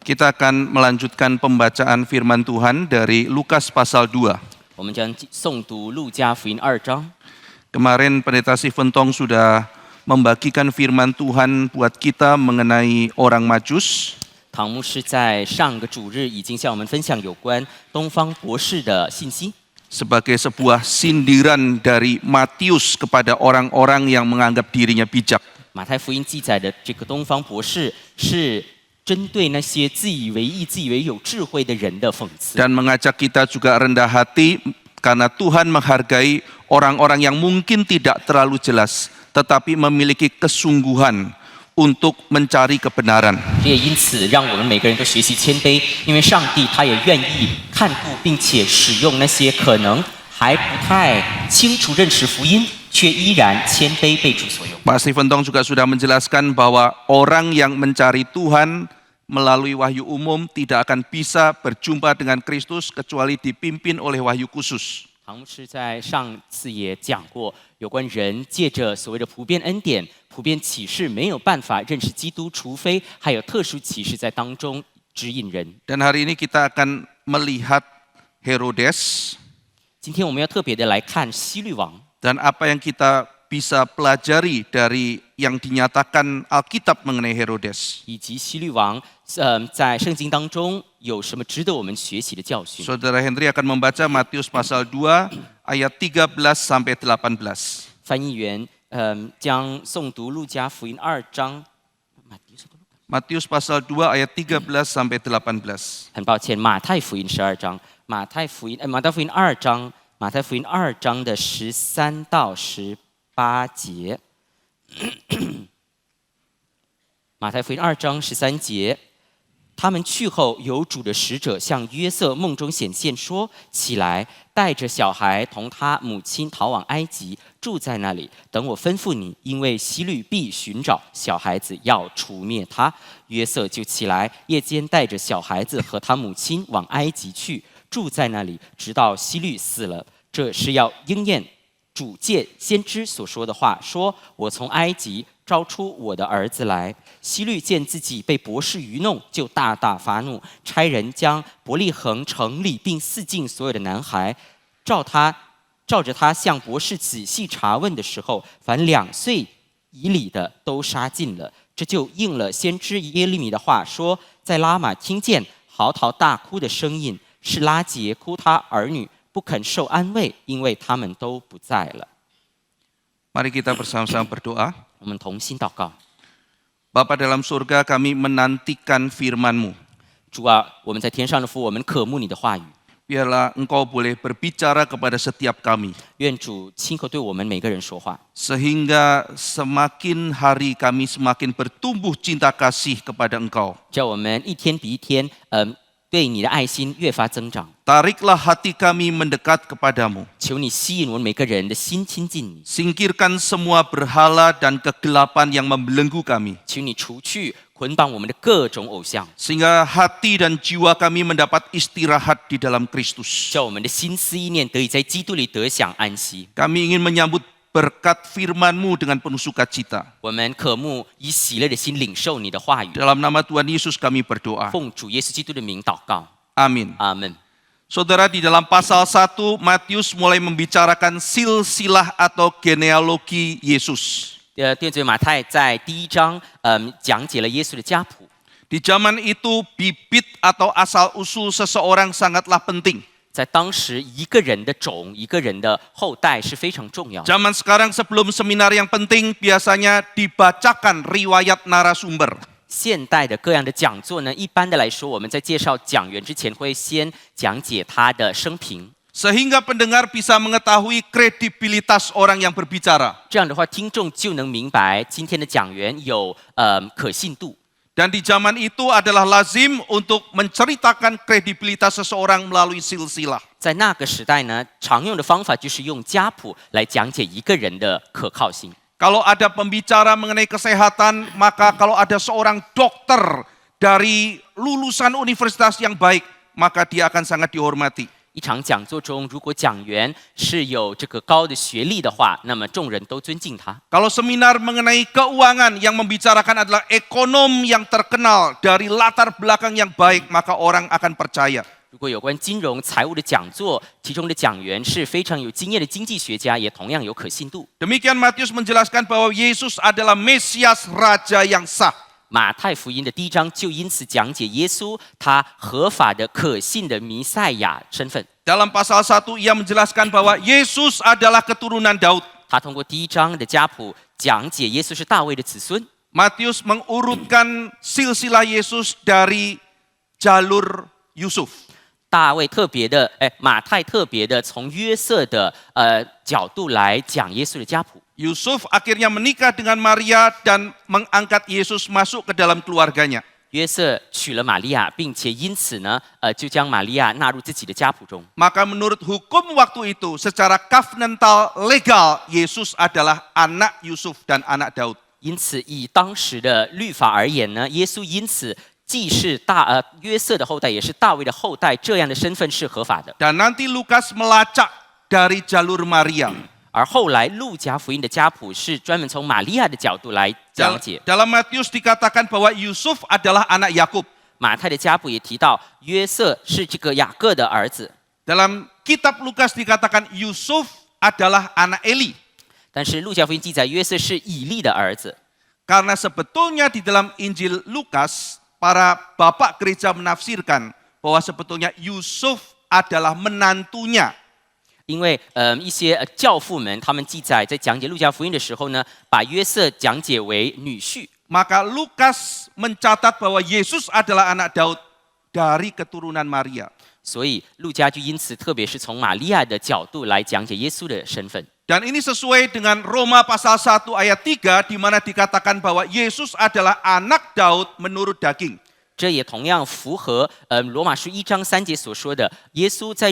Kita akan melanjutkan pembacaan firman Tuhan dari Lukas pasal 2. 我们将诵读路加福音2章。 Kemarin Pendeta Siventong sudah membagikan firman Tuhan buat kita mengenai orang Majus. 唐牧师在上个主日已经向我们分享有关东方博士的信息， Sebagai sebuah sindiran dari Matius kepada orang-orang yang menganggap dirinya bijak. 马太福音记载的这个东方博士是针对那些自以为意、自以为有智慧的人的讽刺， Dan mengajak kita juga rendah hati karena Tuhan menghargai orang-orang yang mungkin tidak terlalu jelas tetapi memiliki kesungguhan untuk mencari kebenaran. 这也因此让我们每个人都学习谦卑，因为上帝他也愿意看顾并且使用那些可能还不太清楚认识福音，却依然谦卑被主所用。 Pak Siventong juga sudah menjelaskan bahwa orang yang mencari Tuhan melalui wahyu umum tidak akan bisa berjumpa dengan Kristus kecuali dipimpin oleh wahyu khusus. 唐牧师在上次也讲过，有关人借着所谓的普遍恩典、普遍启示没有办法认识基督，除非还有特殊启示在当中指引人。 Dan hari ini kita akan melihat Herodes 今天我们要特别的来看希律王， dan apa yang kita bisa pelajari dari yang dinyatakan Alkitab mengenai Herodes. 以及希律王，在圣经当中有什么值得我们学习的教训。 Saudara Henry akan membaca Matius pasal 2 ayat 13 sampai 18. 翻译员，将诵读路加福音2章。 Matius pasal 2 ayat 13 sampai 18. 很抱歉，马太福音12章，马太福音2章，马太福音2章的13到18节。马太福音2章13节，他们去后，有主的使者向约瑟梦中显现，说：“起来，带着小孩同他母亲逃往埃及，住在那里，等我吩咐你，因为希律必寻找小孩子，要除灭他。”约瑟就起来，夜间带着小孩子和他母亲往埃及去，住在那里，直到希律死了。这是要应验主借先知所说的话，说：“我从埃及招出我的儿子来。”希律见自己被博士愚弄，就大大发怒，差人将伯利恒城里并四境所有的男孩，照着他向博士仔细查问的时候，凡2岁以里的都杀尽了。这就应了先知耶利米的话，说：“在拉玛听见嚎啕大哭的声音，是拉结哭他儿女，不肯受安慰，因为他们都不在了。” Mari kita bersama-sama berdoa. 我们同心祷告。 Bapa dalam surga, kami menantikan firman-Mu. 主啊，我们在天上的父，我们渴慕你的话语。 Biarlah Engkau boleh berbicara kepada setiap kami. 愿主亲口对我们每个人说话， Sehingga semakin hari kami semakin bertumbuh cinta kasih kepada Engkau. 叫我们一天比一天，对你的爱心越发增长。 Tariklah hati kami mendekat kepadamu. 求你吸引我们每个人的心亲近你， Singkirkan semua berhala dan kegelapan yang membelenggu kami. 求你除去捆绑我们的各种偶像， Sehingga hati dan jiwa kami mendapat istirahat di dalam Kristus. 叫我们的心思意念得以在基督里得享安息。 Kami ingin menyambut berkat firman-Mu dengan penuh sukacita. 我们渴慕以喜乐的心领受你的话语。 Dalam nama Tuhan Yesus kami berdoa. 奉主耶稣基督的名祷告， Amin. 阿门。 Saudara, di dalam pasal 1 Matius mulai membicarakan silsilah atau genealogi Yesus. 弟兄马太在第1章，讲解了耶稣的家谱。 Di zaman itu bibit atau asal usul seseorang sangatlah penting. 在当时，一个人的种、一个人的后代是非常重要的。 Zaman sekarang sebelum seminar yang penting biasanya dibacakan riwayat narasumber. 现代的各样的讲座呢，一般的来说，我们在介绍讲员之前，会先讲解他的生平， Sehingga pendengar bisa mengetahui kredibilitas orang yang berbicara. 这样的话，听众就能明白今天的讲员有可信度。 Dan di zaman itu adalah lazim untuk menceritakan kredibilitas seseorang melalui silsilah. 在那个时代呢，常用的方法就是用家谱来讲解一个人的可靠性。 Kalau ada pembicara mengenai kesehatan, maka kalau ada seorang dokter dari lulusan universitas yang baik, maka dia akan sangat dihormati. 一场讲座中，如果讲员是有这个高的学历的话，那么众人都尊敬他。 Kalau seminar mengenai keuangan yang membicarakan adalah ekonom yang terkenal dari latar belakang yang baik, maka orang akan percaya. 如果有关金融财务的讲座，其中的讲员是非常有经验的经济学家，也同样有可信度。 Demikian Matius menjelaskan bahwa Yesus adalah Mesias Raja yang sah. 马太福音的第1章就因此讲解耶稣他合法的、可信的弥赛亚身份。 Dalam pasal 1 ia menjelaskan bahwa Yesus adalah keturunan Daud. 他通过第1章的家谱讲解耶稣是大卫的子孙。 Matius mengurutkan silsilah Yesus dari jalur Yusuf. 大卫特别的，马太特别的从约瑟的角度来讲耶稣的家谱。 Yusuf akhirnya menikah dengan Maria dan mengangkat Yesus masuk ke dalam keluarganya. 约瑟娶了玛利亚，并且因此呢，就将玛利亚纳入自己的家谱中。 Maka menurut hukum waktu itu, secara covenantal legal, Yesus adalah anak Yusuf dan anak Daud. 因此，以当时的律法而言呢，耶稣因此既是约瑟的后代，也是大卫的后代，这样的身份是合法的。 Dan nanti Lukas melacak dari jalur Maria. 而后来路加福音的家谱是专门从玛利亚的角度来讲解。 Dalam Matius dikatakan bahwa Yusuf adalah anak Yakub. 马太的家谱也提到约瑟是这个雅各的儿子。 Dalam kitab Lukas dikatakan Yusuf adalah anak Eli. 但是路加福音记载约瑟是以利的儿子。 Karena sebetulnya di dalam Injil Lukas, para bapak gereja menafsirkan bahwa sebetulnya Yusuf adalah menantunya. 因为一些教父们他们记载在讲解路加福音的时候呢，把约瑟讲解为女婿。 Maka Lukas mencatat bahwa Yesus adalah anak Daud dari keturunan Maria. 所以路加就因此特别是从玛利亚的角度来讲解耶稣的身份。 Dan ini sesuai dengan Roma pasal 1 ayat 3 di mana dikatakan bahwa Yesus adalah anak Daud menurut daging. 这也同样符合罗马书1章3节所说的，耶稣在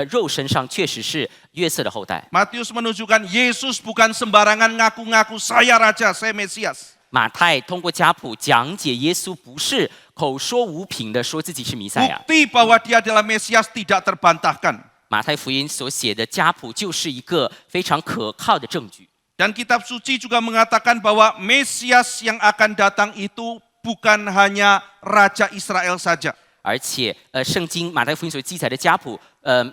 肉身上确实是约瑟的后代。 Matius menunjukkan Yesus bukan sembarangan ngaku-ngaku saya raja, saya Mesias. 马太通过家谱讲解耶稣不是口说无凭的说自己是弥赛亚。 Bukti bahwa dia adalah Mesias tidak terbantahkan. 马太福音所写的家谱就是一个非常可靠的证据。 Dan kitab suci juga mengatakan bahwa Mesias yang akan datang itu bukan hanya Raja Israel saja. 而且，圣经马太福音所记载的家谱，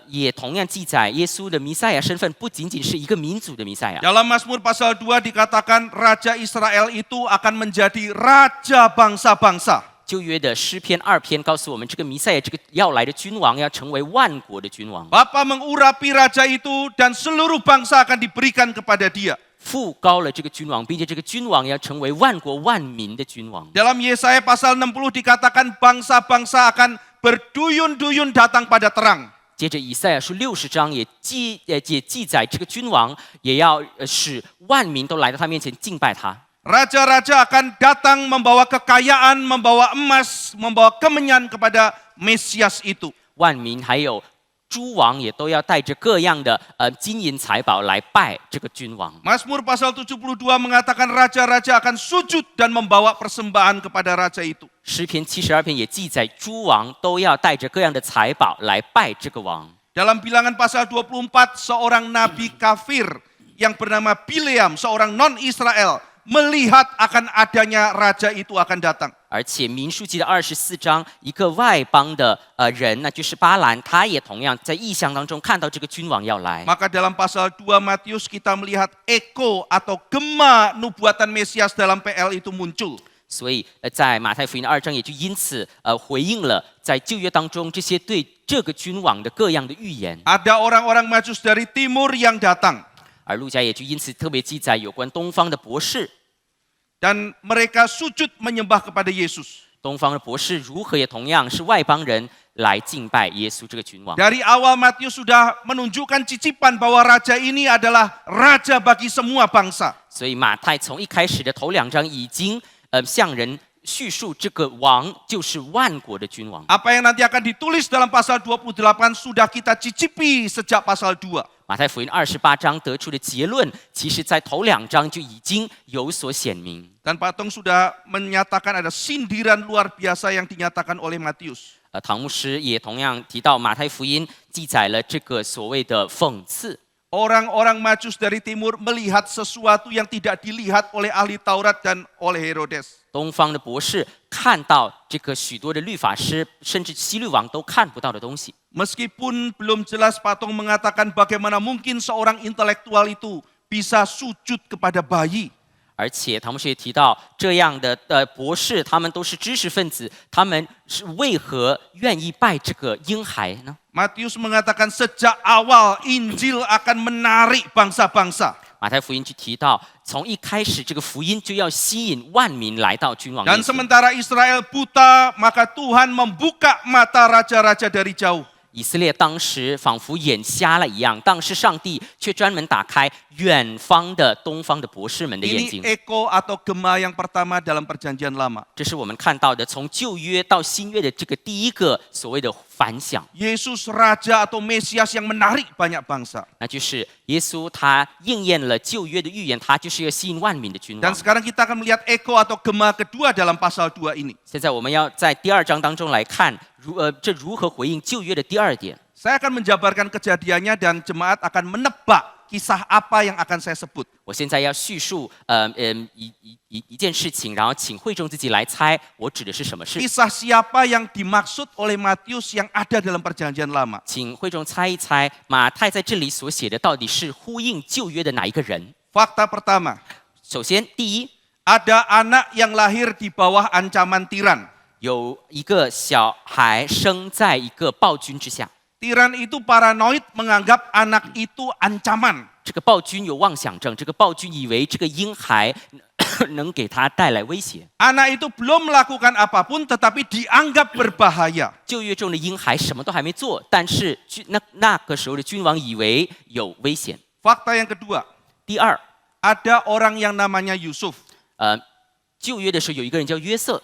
也同样记载耶稣的弥赛亚身份不仅仅是一个民族的弥赛亚。 Dalam Mazmur pasal 2 dikatakan Raja Israel itu akan menjadi raja bangsa-bangsa. 旧约的诗篇2篇告诉我们，这个弥赛亚这个要来的君王要成为万国的君王。 Bapa mengurapi raja itu dan seluruh bangsa akan diberikan kepada dia. 父高了这个君王，并且这个君王要成为万国万民的君王。 Dalam Yesaya pasal 60 dikatakan bangsa-bangsa akan berduyun-duyun datang pada terang. 接着以赛亚书60章也记载，这个君王也要使万民都来到他面前敬拜他。 Raja-raja akan datang membawa kekayaan, membawa emas, membawa kemenyan kepada Mesias itu. 万民还有诸王也都要带着各样的金银财宝来拜这个君王。 Mazmur pasal 72 mengatakan raja-raja akan sujud dan membawa persembahan kepada raja itu. 诗篇72篇也记载，诸王都要带着各样的财宝来拜这个王。 Dalam bilangan pasal 24, seorang nabi kafir yang bernama Bileam, seorang non-Israel, melihat akan adanya raja itu akan datang. 而且民数记的24章，一个外邦的人，那就是巴兰，他也同样在异象当中看到这个君王要来。 Maka dalam pasal 2 Matius kita melihat eko atau gema nubuatan Mesias dalam PL itu muncul. 所以在马太福音的2章也就因此回应了在旧约当中这些对这个君王的各样的预言。 Ada orang-orang Majus dari timur yang datang. 而路加也就因此特别记载有关东方的博士。 Dan mereka sujud menyembah kepada Yesus. 东方的博士如何也同样是外邦人来敬拜耶稣这个君王。 Dari awal Matius sudah menunjukkan cicipan bahwa raja ini adalah raja bagi semua bangsa. 所以马太从一开始的头2章已经向人叙述这个王就是万国的君王。 Apa yang nanti akan ditulis dalam pasal 28 sudah kita cicipi sejak pasal 2. 马太福音28章得出的结论，其实在头2章就已经有所显明。 Dan Pak Tong sudah menyatakan ada sindiran luar biasa yang dinyatakan oleh Matius. 唐牧师也同样提到马太福音记载了这个所谓的讽刺。 Orang-orang Majus dari timur melihat sesuatu yang tidak dilihat oleh ahli Taurat dan oleh Herodes. 东方的博士看到这个许多的律法师，甚至希律王都看不到的东西。 Meskipun belum jelas, Pak Tong mengatakan bagaimana mungkin seorang intelektual itu bisa sujud kepada bayi. 而且唐牧师也提到，这样的博士，他们都是知识分子，他们是为何愿意拜这个婴孩呢？ Matius mengatakan sejak awal Injil akan menarik bangsa-bangsa. 马太福音就提到，从一开始这个福音就要吸引万民来到君王面 Dan 前。 sementara Israel buta, maka Tuhan membuka mata raja-raja dari jauh. 以色列当时仿佛眼瞎了一样，当时上帝却专门打开远方的东方的博士们的眼 Ini 睛。 eko atau gema yang pertama dalam perjanjian lama. 这是我们看到的，从旧约到新约的这个第一个所谓的反响， Yesus Raja atau Mesias yang menarik banyak bangsa. 那就是耶稣他应验了旧约的预言，他就是要吸引万民的君 Dan 王。 sekarang kita akan melihat eko atau gema kedua dalam pasal 2 ini. 现在我们要在第2章当中来看，这如何回应旧约的第2点。 Saya akan menjabarkan kejadiannya dan jemaat akan menebak kisah apa yang akan saya sebut. 我现在要叙述一件事情，然后请会众自己来猜我指的是什么事。 Kisah siapa yang dimaksud oleh Matius yang ada dalam perjanjian lama. 请会众猜一猜，马太在这里所写的到底是呼应旧约的哪一个人？ Fakta pertama, 首先，第一， ada anak yang lahir di bawah ancaman tiran. 有一个小孩生在一个暴君之下， Tiran itu paranoid menganggap anak itu ancaman. 这个暴君有妄想症，这个暴君以为这个婴孩能给他带来威胁。 Anak itu belum melakukan apapun tetapi dianggap berbahaya. 旧约中的婴孩什么都还没做，但是那个时候的君王以为有危险。 Fakta yang kedua, 第二， ada orang yang namanya Yusuf. 旧约的时候有一个人叫约瑟，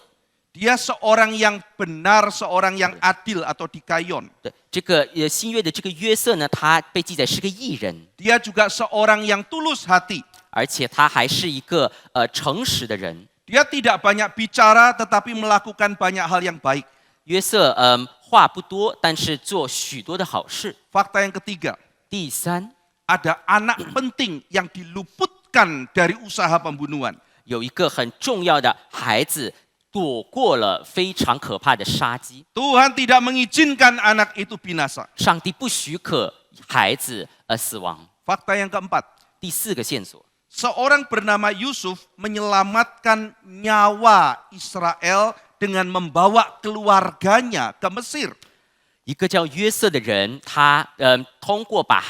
Dia seorang yang benar, seorang yang adil atau dikayon. 对，这个新约的这个约瑟呢，他被记载是个义人， Dia juga seorang yang tulus hati. 而且他还是一个诚实的人。 Dia tidak banyak bicara tetapi melakukan banyak hal yang baik. 约瑟话不多，但是做许多的好事。 Fakta yang ketiga, 第三， ada anak penting yang diluputkan dari usaha pembunuhan. 有一个很重要的孩子躲过了非常可怕的杀机。 Tuhan tidak mengizinkan anak itu binasa. 上帝不许可孩子死亡。 Fakta yang keempat, 第4个线索， seorang bernama Yusuf menyelamatkan nyawa Israel dengan membawa keluarganya ke Mesir. 一个叫约瑟的人，他通过把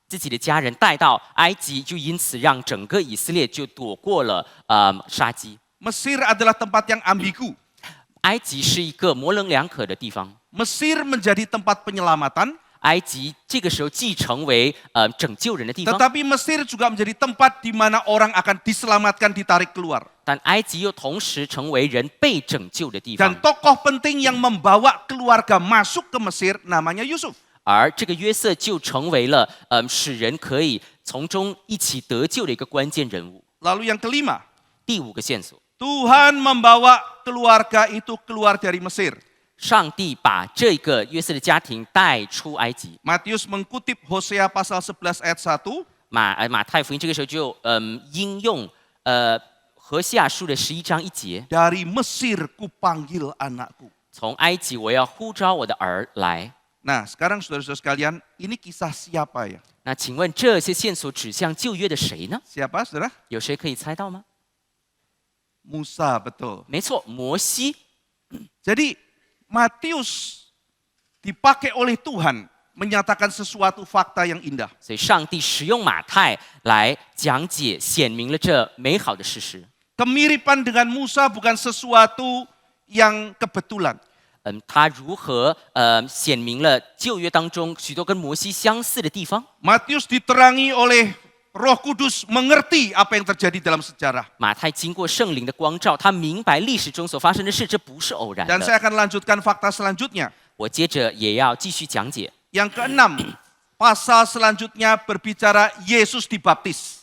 自己的家人带到埃及，就因此让整个以色列就躲过了杀机。 Mesir adalah tempat yang ambigu. 埃及是一个模棱两可的地方， Mesir menjadi tempat penyelamatan, 埃及这个时候既成为拯救人的地方， tetapi Mesir juga menjadi tempat di mana orang akan diselamatkan, ditarik keluar. 但埃及又同时成为人被拯救的地方 Dan。tokoh penting yang membawa keluarga masuk ke Mesir namanya Yusuf. 而这个约瑟就成为了使人可以从中一起得救的一个关键人物。 Lalu yang kelima, 第5个线索， Tuhan membawa keluarga itu keluar dari Mesir. 上帝把这个约瑟的家庭带出埃及。 Matius mengutip Hosea pasal 11 ayat 1. 马太福音这个时候就应用何西阿书的11章1节， Dari Mesir kupanggil anakku. 从埃及我要呼召我的儿来。 Nah, sekarang saudara-saudara sekalian, ini kisah siapa ya? 那请问这些线索指向旧约的谁呢？ Siapa, saudara? 有谁可以猜到吗？ Musa, betul. 没错，摩西。 Jadi Matius dipakai oleh Tuhan menyatakan sesuatu fakta yang indah. 所以上帝使用马太来讲解、显明了这美好的事实。 Kemiripan dengan Musa bukan sesuatu yang kebetulan. 他如何显明了旧约当中许多跟摩西相似的地方？ Matius diterangi oleh Roh Kudus mengerti apa yang terjadi dalam sejarah. 马太经过圣灵的光照，他明白历史中所发生的事，这不是偶然 Dan saya 的。 akan lanjutkan fakta selanjutnya. 我接着也要继续讲解。 Yang keenam, pasal selanjutnya berbicara Yesus dibaptis.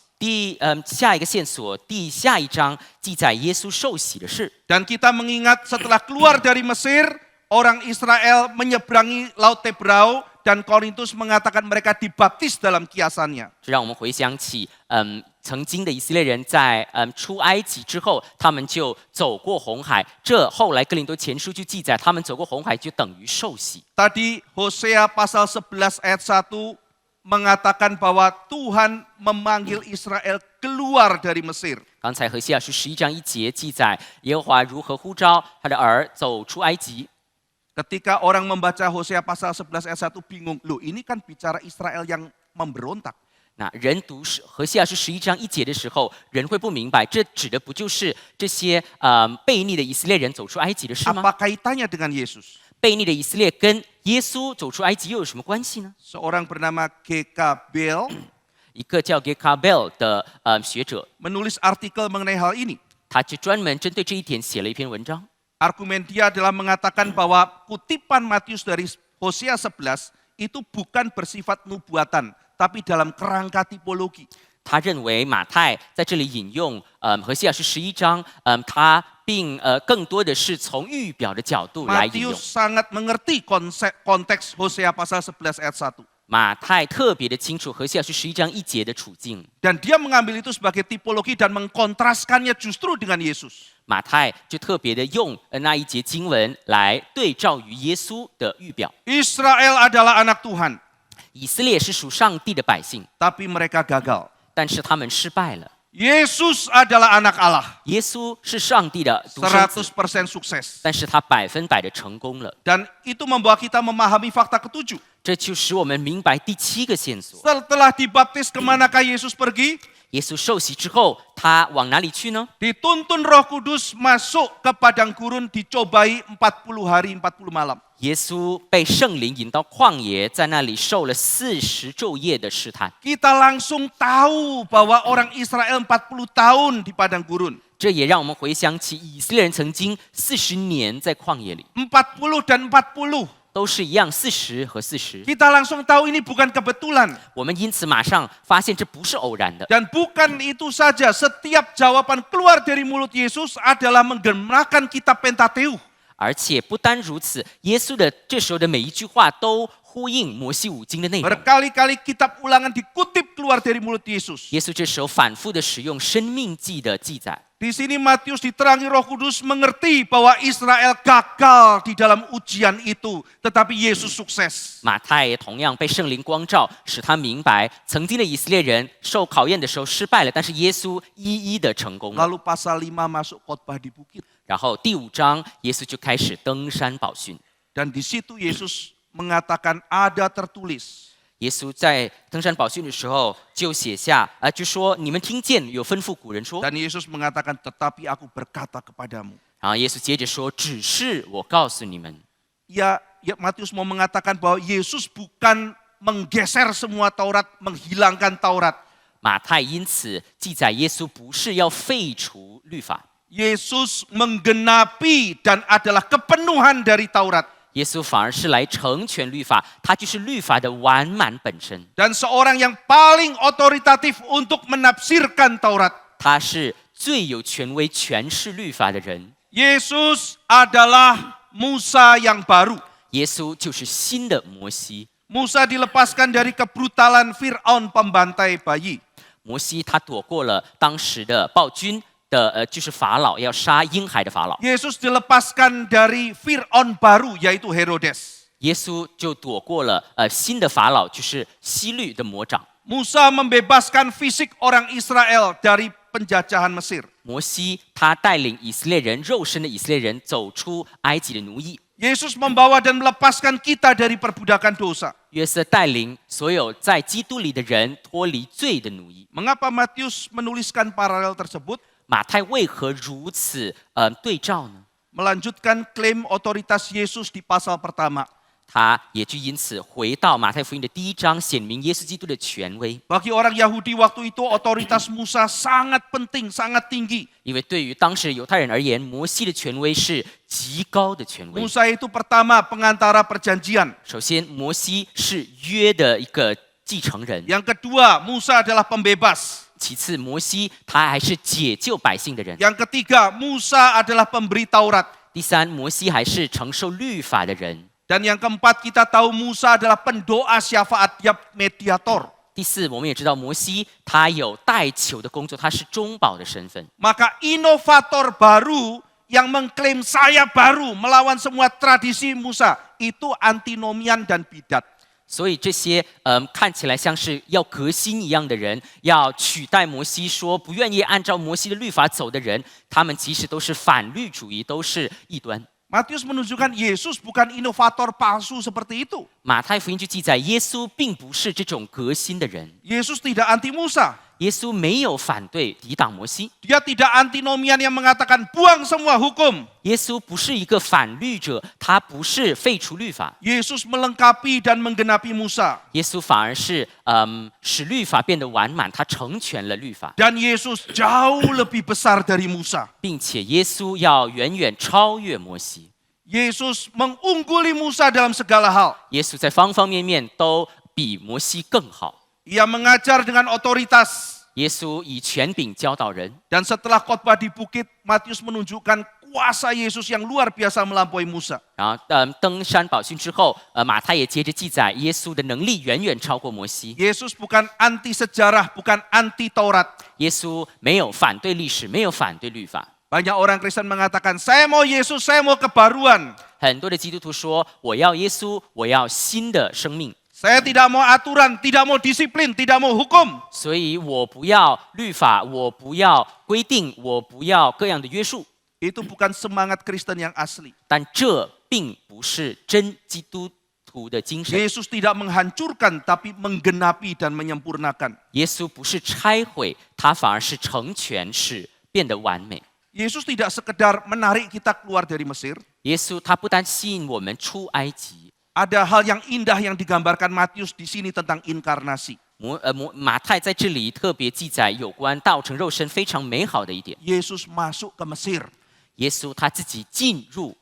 下一个线索，下一章记载耶稣受洗的事。 Dan kita mengingat setelah keluar dari Mesir, orang Israel menyeberangi Laut Tebrau dan Korintus mengatakan mereka dibaptis dalam kiasannya. 这让我们回想起，曾经的以色列人在出埃及之后，他们就走过红海。这后来哥林多前书就记载，他们走过红海就等于受洗。 Tadi Hosea pasal 11 ayat 1 mengatakan bahwa Tuhan memanggil Israel keluar dari Mesir. 刚才何西阿书11章1节记载，耶和华如何呼召他的儿走出埃及。 Ketika orang membaca Hosea pasal 11 ayat 1 bingung, loh ini kan bicara Israel yang memberontak. 那人读何西阿书11章1节的时候，人会不明白，这指的不就是这些悖逆的以色列人走出埃及的事吗？ Apa kaitannya dengan Yesus? 悖逆的以色列跟耶稣走出埃及又有什么关系呢？ Seorang bernama G.K. Bell 一个叫 G.K. Bell 的学者， menulis artikel mengenai hal ini. 他就专门针对这一点写了一篇文章。 Argumen dia adalah mengatakan bahwa kutipan Matius dari Hosea 11 itu bukan bersifat nubuatan, tapi dalam kerangka tipologi. 他认为马太在这里引用何西阿书11章，他并更多的是从预表的角度来引用。 Matius sangat mengerti konteks Hosea pasal 11 ayat 1. 马太特别的清楚何西阿书11章1节的处境。 Dan dia mengambil itu sebagai tipologi dan mengkontraskannya justru dengan Yesus. 马太就特别的用那一节经文来对照于耶稣的预表。 Israel adalah anak Tuhan, 以色列是属上帝的百姓， tapi mereka gagal. 但是他们失败了。 Yesus adalah anak Allah, 耶稣是上帝的独生子， 100% sukses. 但是他100%的成功了。 Dan itu membawa kita memahami fakta ketujuh. 这就使我们明白第7个线索。 Setelah dibaptis, kemanakah Yesus pergi? 耶稣受洗之后，他往哪里去呢？ Dituntun Roh Kudus masuk ke padang gurun, dicobai 40 hari 40 malam. 耶稣被圣灵引到旷野，在那里受了40昼夜的试探。 Kita langsung tahu bahwa orang Israel 40 tahun di padang gurun. 这也让我们回想起以色列人曾经40年在旷野里， 40 dan 40. 都是一样40和40。 Kita langsung tahu ini bukan kebetulan. 我们因此马上发现这不是偶然的。 Dan bukan itu saja, setiap jawaban keluar dari mulut Yesus adalah menggenakan kitab Pentateukh. 而且不单如此，耶稣的这时候的每一句话都呼应摩西五经的内容。 Berkali-kali kitab ulangan dikutip keluar dari mulut Yesus. 耶稣这时候反复的使用生命记的记载。 Di sini Matius diterangi Roh Kudus mengerti bahwa Israel gagal di dalam ujian itu, tetapi Yesus sukses. 马太也同样被圣灵光照，使他明白曾经的以色列人受考验的时候失败了，但是耶稣一一的成功了。 Lalu pasal 5 masuk khotbah di bukit. 然后第5章，耶稣就开始登山宝训。 Dan di situ Yesus mengatakan ada tertulis. 耶稣在登山宝训的时候就写下，就说你们听见有吩咐古人说。 Dan Yesus mengatakan, tetapi aku berkata kepadamu. 然后耶稣接着说，只是我告诉你们。 Ya, Matius mau mengatakan bahwa Yesus bukan menggeser semua Taurat, menghilangkan Taurat. 马太因此记载耶稣不是要废除律法， Yesus menggenapi dan adalah kepenuhan dari Taurat. 耶稣反而是来成全律法，他就是律法的完满本身。 Dan seorang yang paling otoritatif untuk menafsirkan Taurat. 他是最有权威诠释律法的人。 Yesus adalah Musa yang baru. 耶稣就是新的摩西。 Musa dilepaskan dari kebrutalan Fir'aun pembantai bayi. 摩西他躲过了当时的暴君的就是法老要杀婴孩的法老。 Yesus dilepaskan dari Fir'aun baru yaitu Herodes. 耶稣就躲过了新的法老，就是希律的魔掌。 Musa membebaskan fisik orang Israel dari penjajahan Mesir. 摩西他带领以色列人肉身的以色列人走出埃及的奴役。 Yesus membawa dan melepaskan kita dari perbudakan dosa. 约瑟带领所有在基督里的人脱离罪的奴役。 Mengapa Matius menuliskan paralel tersebut? 马太为何如此对照呢？ Melanjutkan klaim otoritas Yesus di pasal pertama. 他也就因此回到马太福音的第1章，显明耶稣基督的权威。 Bagi orang Yahudi waktu itu otoritas Musa sangat penting, sangat tinggi. 因为对于当时犹太人而言，摩西的权威是极高的权威。 Musa itu pertama pengantara perjanjian. 首先，摩西是约的一个继承人。 Yang kedua, Musa adalah pembebas. 其次，摩西他还是解救百姓的人。 Yang ketiga, Musa adalah pemberi Taurat. 第三，摩西还是承受律法的人。 Dan yang keempat, kita tahu Musa adalah pendoa syafaat, dia mediator. 第四，我们也知道摩西他有代求的工作，他是中保的身份。 Maka inovator baru yang mengklaim saya baru melawan semua tradisi Musa, itu antinomian dan bidat. 所以这些看起来像是要革新一样的人，要取代摩西说不愿意按照摩西的律法走的人，他们其实都是反律主义，都是异端。 Matius menunjukkan Yesus bukan inovator palsu seperti itu. 马太福音就记载，耶稣并不是这种革新的人， Yesus tidak anti Musa. 耶稣没有反对抵挡摩西， Dia tidak antinomian yang mengatakan buang semua hukum. 耶稣不是一个反律者，他不是废除律法， Yesus melengkapi dan menggenapi Musa. 耶稣反而是使律法变得完满，他成全了律法， Dan Yesus jauh lebih besar dari Musa. 并且耶稣要远远超越摩西。 Yesus mengungguli Musa dalam segala hal. 耶稣在方方面面都比摩西更好。 Ia mengajar dengan otoritas. 耶稣以权柄教导人， Dan setelah khotbah di bukit, Matius menunjukkan kuasa Yesus yang luar biasa melampaui Musa. 然后登山宝训之后，马太也接着记载耶稣的能力远远超过摩西。 Yesus bukan anti sejarah, bukan anti Taurat. 耶稣没有反对历史，没有反对律法。 Banyak orang Kristen mengatakan, saya mau Yesus, saya mau kebaruan. 很多的基督徒说：“我要耶稣，我要新的生命， Saya tidak mau aturan, tidak mau disiplin, tidak mau hukum. 所以我不要律法，我不要规定，我不要各样的约束。” Itu bukan semangat Kristen yang asli. 但这并不是真基督徒的精神。 Yesus tidak menghancurkan, tapi menggenapi dan menyempurnakan. 耶稣不是拆毁，他反而是成全，使变得完美。 Yesus tidak sekedar menarik kita keluar dari Mesir. 耶稣他不单吸引我们出埃及， Ada hal yang indah yang digambarkan Matius di sini tentang inkarnasi. 马太在这里特别记载有关道成肉身非常美好的一点。 Yesus masuk ke Mesir. 耶稣他自己进入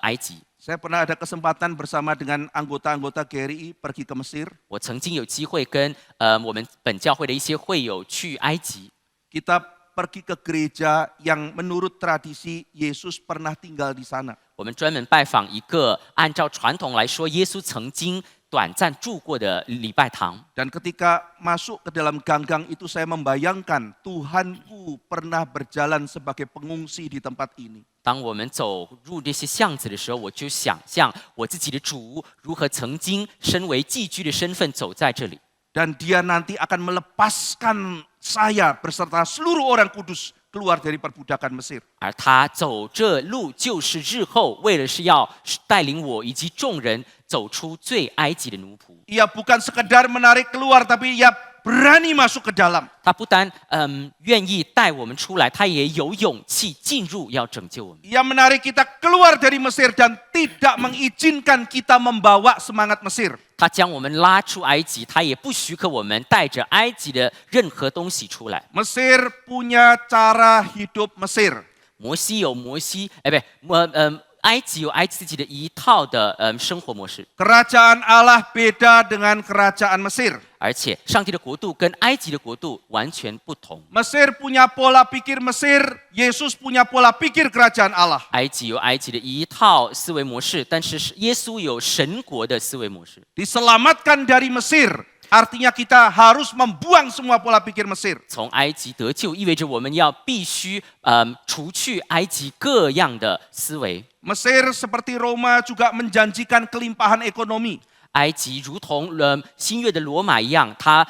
埃及。 Saya pernah ada kesempatan bersama dengan anggota-anggota GRI pergi ke Mesir. 我曾经有机会跟我们本教会的一些会友去埃及， Kita pergi ke gereja yang menurut tradisi Yesus pernah tinggal di sana. 我们专门拜访一个按照传统来说耶稣曾经短暂住过的礼拜堂。 Dan ketika masuk ke dalam ganggang itu saya membayangkan Tuhanku pernah berjalan sebagai pengungsi di tempat ini. 当我们走入这些巷子的时候，我就想象我自己的主如何曾经身为寄居的身份走在这里。 Dan dia nanti akan melepaskan saya beserta seluruh orang kudus keluar dari perbudakan Mesir. 而他走这路，就是日后为了是要带领我以及众人走出最埃及的奴仆。 Ia bukan sekedar menarik keluar, tapi ia berani masuk ke dalam. 他不单愿意带我们出来，他也有勇气进入，要拯救我们。 Ia menarik kita keluar dari Mesir dan tidak mengizinkan kita membawa semangat Mesir. 他将我们拉出埃及，他也不许可我们带着埃及的任何东西出来。 Mesir punya cara hidup Mesir. 摩西有摩西，埃及有埃及自己的一套的生活模式， Kerajaan Allah beda dengan kerajaan Mesir. 而且上帝的国度跟埃及的国度完全不同。 Mesir punya pola pikir Mesir, Yesus punya pola pikir kerajaan Allah. 埃及有埃及的一套思维模式，但是耶稣有神国的思维模式。 Diselamatkan dari Mesir, artinya kita harus membuang semua pola pikir Mesir. 从埃及得救，意味着我们要必须除去埃及各样的思维。 Mesir seperti Roma juga menjanjikan kelimpahan ekonomi. 埃及如同新约的罗马一样，他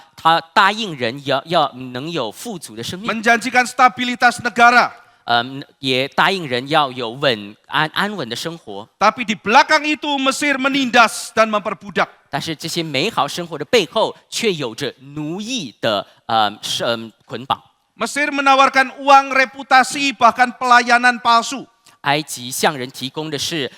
答应人要能有富足的生命， Menjanjikan stabilitas negara. 也答应人要有安稳的生活。 Tapi di belakang itu Mesir menindas dan memperbudak. 但是这些美好生活的背后，却有着奴役的捆绑。 Mesir menawarkan uang, reputasi, bahkan pelayanan palsu. 埃及向人提供的是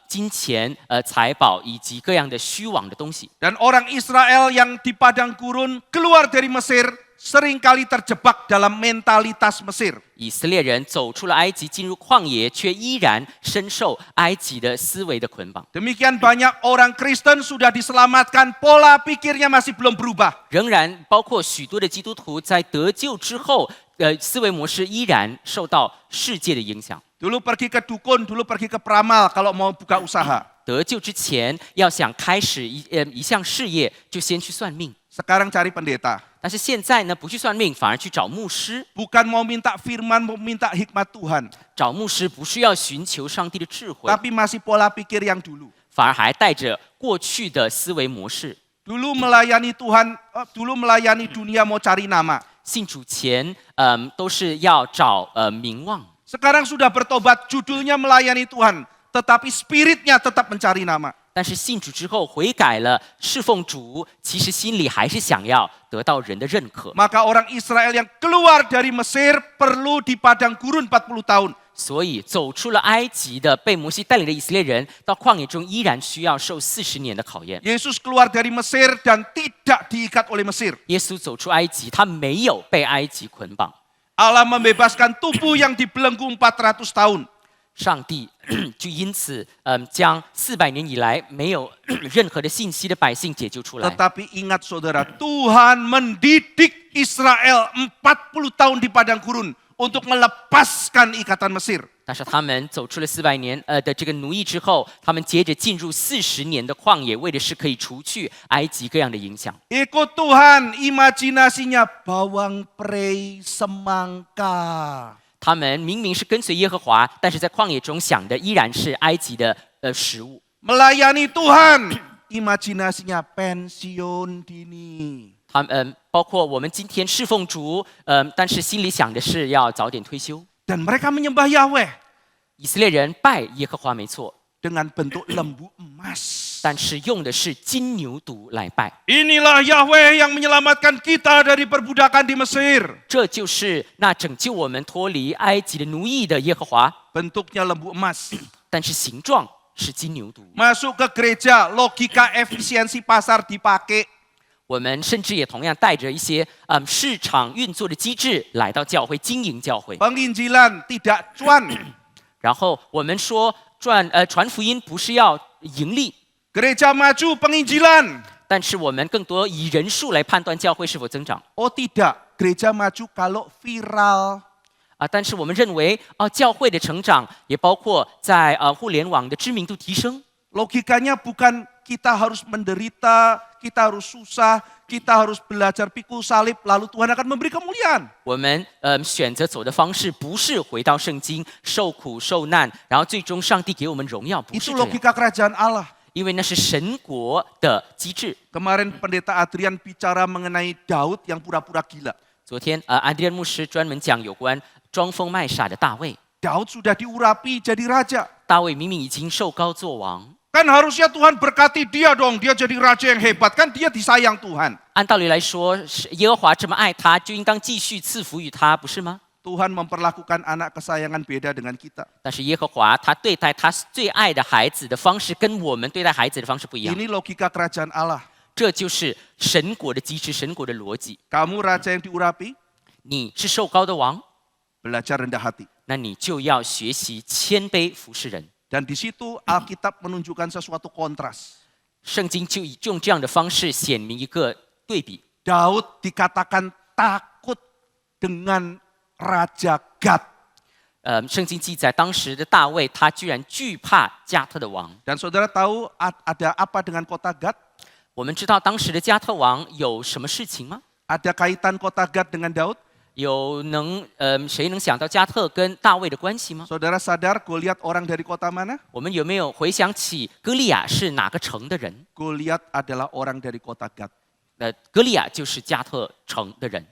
金钱、财宝以及各样的虚妄的东西。 Dan orang Israel yang di padang gurun keluar dari Mesir seringkali terjebak dalam mentalitas Mesir. 以色列人走出了埃及，进入旷野，却依然深受埃及的思维的捆绑。 Demikian banyak orang Kristen sudah diselamatkan, pola pikirnya masih belum berubah. 仍然包括许多的基督徒在得救之后，思维模式依然受到世界的影响。 Dulu pergi ke dukun, dulu pergi ke peramal kalau mau buka usaha. 得救之前，要想开始一项事业，就先去算命。 Sekarang cari pendeta. 但是现在呢，不去算命，反而去找牧师。 Bukan mau minta firman, mau minta hikmat Tuhan. 找牧师不是要寻求上帝的智慧， Tapi masih pola pikir yang dulu. 反而还带着过去的思维模式。 Dulu melayani Tuhan, dulu melayani dunia mau cari nama. 信主前，都是要找名望。 Sekarang sudah bertobat, judulnya melayani Tuhan, tetapi spiritnya tetap mencari nama. 但是信主之后悔改了，侍奉主，其实心里还是想要得到人的认可。 Maka orang Israel yang keluar dari Mesir perlu di padang gurun 40 tahun. 所以走出了埃及的被摩西带领的以色列人，到旷野中依然需要受40年的考验。 Yesus keluar dari Mesir dan tidak diikat oleh Mesir. 耶稣走出埃及，他没有被埃及捆绑。 Allah membebaskan tubuh yang dibelenggu 400 tahun. 上帝就因此，将400年以来没有任何的信息的百姓解救出来。 Tetapi ingat saudara, Tuhan mendidik Israel 40 tahun di padang gurun untuk melepaskan ikatan Mesir. 但是他们走出了400年的这个奴役之后，他们接着进入40年的旷野，为的是可以除去埃及各样的影响。 Ikut Tuhan, imajinasinya bawang prei semangka. 他们明明是跟随耶和华，但是在旷野中想的依然是埃及的食物。 Melayani Tuhan, imajinasinya pensiun dini. 他们包括我们今天侍奉主，但是心里想的是要早点退休。 Dan mereka menyembah Yahweh 以色列人拜耶和华没错， dengan bentuk lembu emas. 但是用的是金牛犊来拜。 Inilah Yahweh yang menyelamatkan kita dari perbudakan di Mesir. 这就是那拯救我们脱离埃及的奴役的耶和华， Bentuknya lembu emas. 但是形状是金牛犊。 Masuk ke gereja, logika efisiensi pasar dipakai. 我们甚至也同样带着一些市场运作的机制来到教会经营教会。 Penginjilan tidak cuan. 然后我们说传福音不是要盈利， Gereja maju penginjilan. 但是我们更多以人数来判断教会是否增长。 Oh tidak, gereja maju kalau viral. 但是我们认为教会的成长也包括在互联网的知名度提升。 Logikanya bukan kita harus menderita, kita harus susah, kita harus belajar pikul salib, lalu Tuhan akan memberi kemuliaan. 我们选择走的方式不是回到圣经受苦受难，然后最终上帝给我们荣耀，不是 Itu 这样， logika kerajaan Allah. 因为那是神国的机制。 Kemarin pendeta Adrian bicara mengenai Daud yang pura-pura gila. 昨天安迪安牧师专门讲有关装疯卖傻的大卫。 Daud sudah diurapi jadi raja. 大卫明明已经受膏作王， Kan harusnya Tuhan berkati dia dong, dia jadi raja yang hebat. Kan dia disayang Tuhan. 按道理来说，耶和华这么爱他，就应当继续赐福于他，不是吗？ Tuhan memperlakukan anak kesayangan beda dengan kita. 但是耶和华他对待他最爱的孩子的方式，跟我们对待孩子的方式不一样。 Ini logika kerajaan Allah. 这就是神国的机制，神国的逻辑。 Kamu raja yang diurapi, 你是受膏的王， belajar rendah hati. 那你就要学习谦卑服侍人。 Dan di situ Alkitab menunjukkan sesuatu kontras. 圣经就用这样的方式显明一个对比。 Daud dikatakan takut dengan Raja Gad. 圣经记载当时的大卫，他居然惧怕加特的王。 Dan saudara tahu ada apa dengan kota Gad? 我们知道当时的加特王有什么事情吗？ Ada kaitan kota Gad dengan Daud? 谁能想到加特跟大卫的关系吗？ Saudara sadar Goliat orang dari kota mana? 我们有没有回想起歌利亚是哪个城的人？ Goliat adalah orang dari kota Gad. 歌利亚就是加特城的人。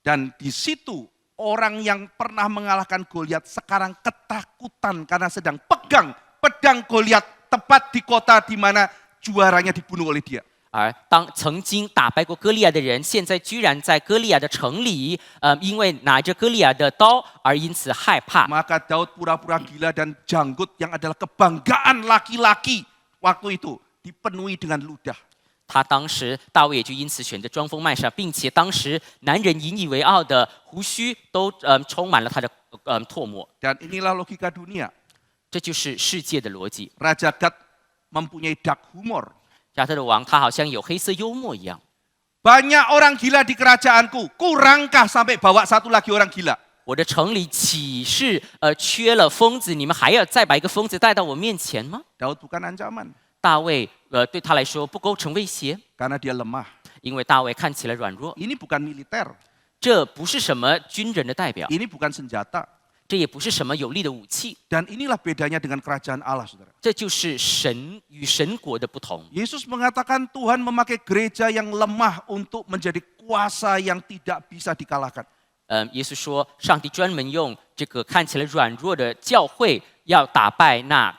Dan di situ orang yang pernah mengalahkan Goliat sekarang ketakutan karena sedang pegang pedang Goliat tepat di kota di mana juaranya dibunuh oleh dia. 而当曾经打败过歌利亚的人，现在居然在歌利亚的城里，因为拿着歌利亚的刀而因此害怕。 Maka Daud pura-pura gila dan janggut yang adalah kebanggaan laki-laki waktu itu dipenuhi dengan ludah. 他当时大卫也就因此选择装疯卖傻，并且当时男人引以为傲的胡须都充满了他的唾沫。 Dan inilah logika dunia. 这就是世界的逻辑。 Raja Gad mempunyai dark humor. 加特的王他好像有黑色幽默一样。 Banyak orang gila di kerajaanku. Kurangkah sampai bawa satu lagi orang gila? 我的城里岂是缺了疯子？你们还要再把一个疯子带到我面前吗？ Daud bukan ancaman. 大卫对他来说不构成威胁， Karena dia lemah. 因为大卫看起来软弱。 Ini bukan militer. 这不是什么军人的代表， Ini bukan senjata. 这也不是什么有力的武器， Dan inilah bedanya dengan kerajaan Allah, saudara. 这就是神与神国的不同。 Yesus mengatakan Tuhan memakai gereja yang lemah untuk menjadi kuasa yang tidak bisa dikalahkan. 耶稣说，上帝专门用这个看起来软弱的教会，要打败那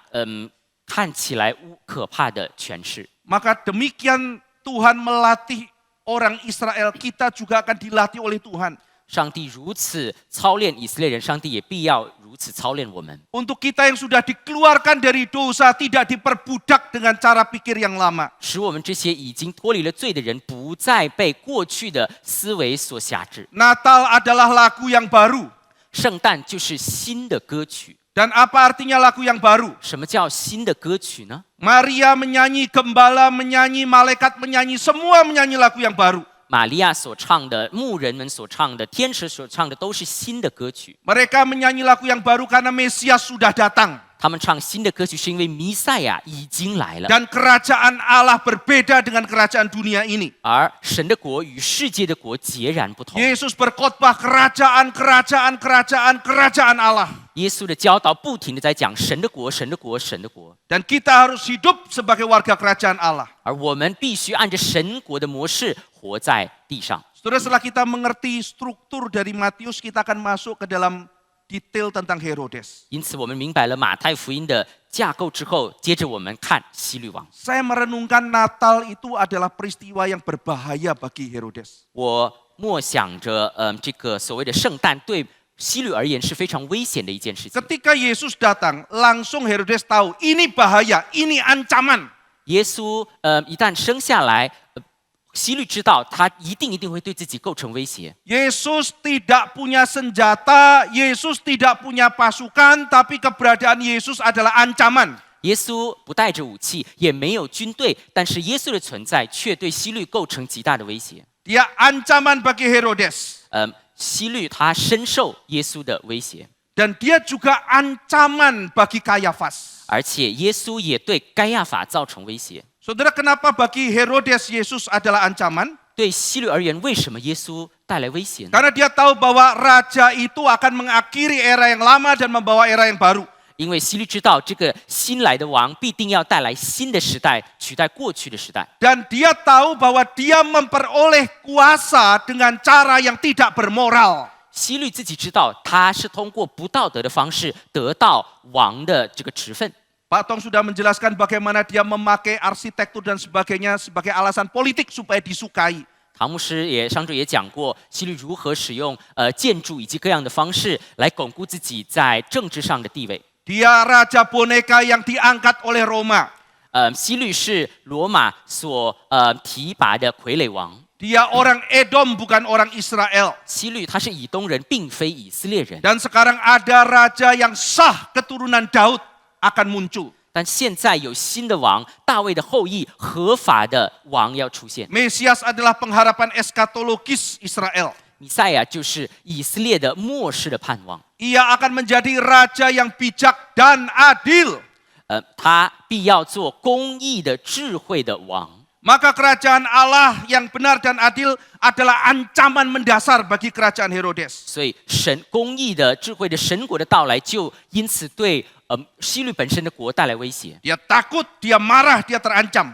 看起来可怕的权势。 Maka demikian Tuhan melatih orang Israel, kita juga akan dilatih oleh Tuhan. 上帝如此操练以色列人，上帝也必要如此操练我们。 Untuk kita yang sudah dikeluarkan dari dosa, tidak diperbudak dengan cara pikir yang lama. 使我们这些已经脱离了罪的人，不再被过去的思维所辖制。 Natal adalah lagu yang baru. 圣诞就是新的歌曲。 Dan apa artinya lagu yang baru? 什么叫新的歌曲呢？ Maria menyanyi, gembala menyanyi, malaikat menyanyi, semua menyanyi lagu yang baru. 玛利亚所唱的、牧人们所唱的、天使所唱的，都是新的歌曲。 Mereka menyanyi lagu yang baru karena Mesias sudah datang. 他们唱新的歌曲，是因为弥赛亚已经来了， Dan kerajaan Allah berbeda dengan kerajaan dunia ini. 而神的国与世界的国截然不同。 Yesus berkhotbah kerajaan Allah. 耶稣的教导不停地在讲神的国、神的国、神的国， Dan kita harus hidup sebagai warga kerajaan Allah. 而我们必须按着神国的模式活在地上。 Saudara, setelah kita mengerti struktur dari Matius, kita akan masuk ke dalam detail tentang Herodes. 因此，我们明白了马太福音的架构之后，接着我们看希律王。 Saya merenungkan Natal itu adalah peristiwa yang berbahaya bagi Herodes. 我默想着，这个所谓的圣诞对希律而言是非常危险的一件事情。 Ketika Yesus datang, langsung Herodes tahu ini bahaya, ini ancaman. 耶稣一旦生下来，希律知道他一定会对自己构成威胁。 Yesus tidak punya senjata, Yesus tidak punya pasukan, tapi keberadaan Yesus adalah ancaman. 耶稣不带着武器，也没有军队，但是耶稣的存在却对希律构成极大的威胁。 Dia ancaman bagi Herodes. 希律他深受耶稣的威胁， Dan dia juga ancaman bagi Kayafas. 而且耶稣也对该亚法造成威胁。 Saudara, kenapa bagi Herodes Yesus adalah ancaman? 对希律而言，为什么耶稣带来威胁呢？ Karena dia tahu bahwa raja itu akan mengakhiri era yang lama dan membawa era yang baru. 因为希律知道这个新来的王必定要带来新的时代，取代过去的时代。 Dan dia tahu bahwa dia memperoleh kuasa dengan cara yang tidak bermoral. 希律自己知道，他是通过不道德的方式得到王的这个职分。 Pak Tong sudah menjelaskan bagaimana dia memakai arsitektur dan sebagainya sebagai alasan politik supaya disukai. 唐牧师上周也讲过，希律如何使用建筑以及各样的方式来巩固自己在政治上的地位。 Dia raja boneka yang diangkat oleh Roma. 希律是罗马所提拔的傀儡王。 Dia orang Edom bukan orang Israel. 希律他是以东人，并非以色列人。 Dan sekarang ada raja yang sah keturunan Daud akan muncul. 但现在有新的王，大卫的后裔，合法的王要出现。 Mesias adalah pengharapan eskatologis Israel. 弥赛亚就是以色列的末世的盼望。 Ia akan menjadi raja yang bijak dan adil. 他必要做公义的、智慧的王。 Maka kerajaan Allah yang benar dan adil adalah ancaman mendasar bagi kerajaan Herodes. 所以公义的、智慧的神国的到来，就因此对希律本身的国带来威胁。 Dia takut, dia marah, dia terancam.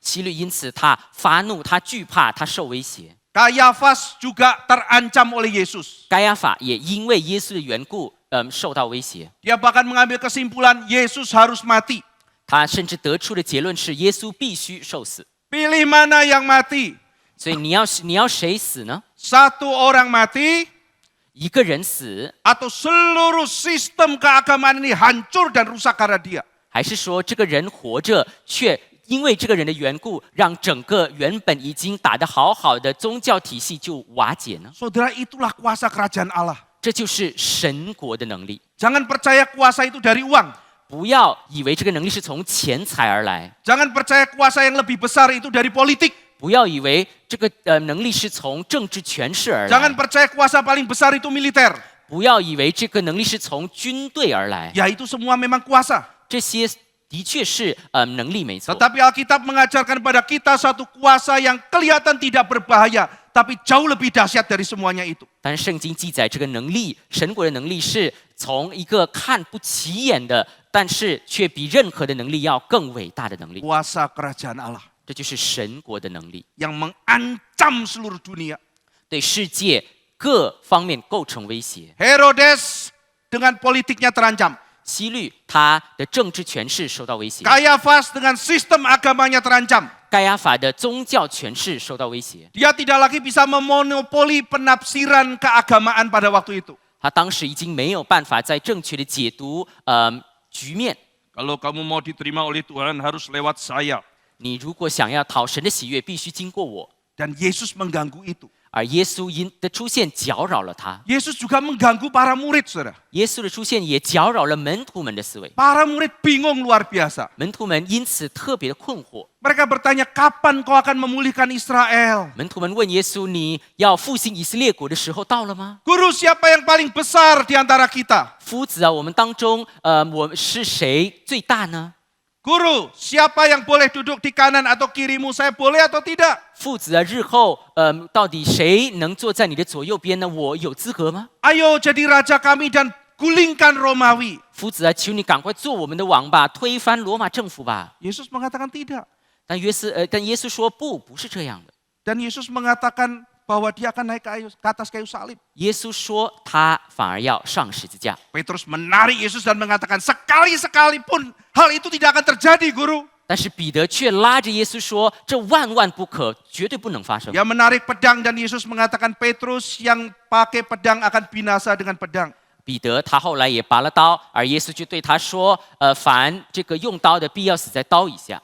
希律因此他发怒，他惧怕，他受威胁。 Kayafas juga terancam oleh Yesus. 该亚法也因为耶稣的缘故，受到威胁。 Dia bahkan mengambil kesimpulan Yesus harus mati. 他甚至得出的结论是，耶稣必须受死。 Pilih mana yang mati? 所以你要谁死呢？ Satu orang mati 一个人死， atau seluruh sistem keagamaan ini hancur dan rusak karena dia. 还是说这个人活着却因为这个人的缘故，让整个原本已经打得好好的宗教体系就瓦解呢？ Saudara, itulah kuasa kerajaan Allah. 这就是神国的能力。 Jangan percaya kuasa itu dari uang. 不要以为这个能力是从钱财而来， Jangan percaya kuasa yang lebih besar itu dari politik. 不要以为这个能力是从政治权势而 Jangan 来， percaya kuasa paling besar itu militer. 不要以为这个能力是从军队而来， Ya itu semua memang kuasa. 这些的确是能力没错。 Tetapi Alkitab mengajarkan pada kita satu kuasa yang kelihatan tidak berbahaya, tapi jauh lebih dahsyat dari semuanya itu. 但是圣经记载这个能力，神国的能力是从一个看不起眼的，但是却比任何的能力要更伟大的能力。 Kuasa kerajaan Allah 这就是神国的能力， yang mengancam seluruh dunia. 对世界各方面构成威胁。 Herodes dengan politiknya terancam. 希律他的政治权势受到威胁， Kayafas dengan sistem agamanya terancam. 盖亚法的宗教权势受到威胁。 Dia tidak lagi bisa memonopoli penafsiran keagamaan pada waktu itu. 他当时已经没有办法在正确的解读局面。 Kalau kamu mau diterima oleh Tuhan harus lewat saya. 你如果想要讨神的喜悦，必须经过我。 Dan Yesus mengganggu itu. 而耶稣的出现搅扰了他， Yesus juga mengganggu para murid, saudara. 耶稣的出现也搅扰了门徒们的思维， Para murid bingung luar biasa. 门徒们因此特别的困惑。 Mereka bertanya, kapan kau akan memulihkan Israel? 门徒们问耶稣：“你要复兴以色列国的时候到了吗 Guru, siapa yang paling besar di antara kita?？” 夫子啊，我们当中，我们是谁最大呢？ Guru, siapa yang boleh duduk di kanan atau kirimu? Saya boleh atau tidak? 夫子啊，日后，到底谁能坐在你的左右边呢？我有资格吗？ Ayo jadi raja kami dan gulingkan Romawi. 夫子啊，求你赶快做我们的王吧，推翻罗马政府吧。 Yesus mengatakan tidak. 但耶稣说不是这样的。 Dan Yesus mengatakan bahwa dia akan naik ke atas kayu salib. 耶稣说他反而要上十字架。 Petrus menarik Yesus dan mengatakan, sekali-sekali pun hal itu tidak akan terjadi, Guru. 但是彼得却拉着耶稣说：“这万万不可，绝对不能发生。” Dia menarik pedang dan Yesus mengatakan, Petrus yang pakai pedang akan binasa dengan pedang. 彼得他后来也拔了刀，而耶稣就对他说：“凡这个用刀的，必要死在刀以下。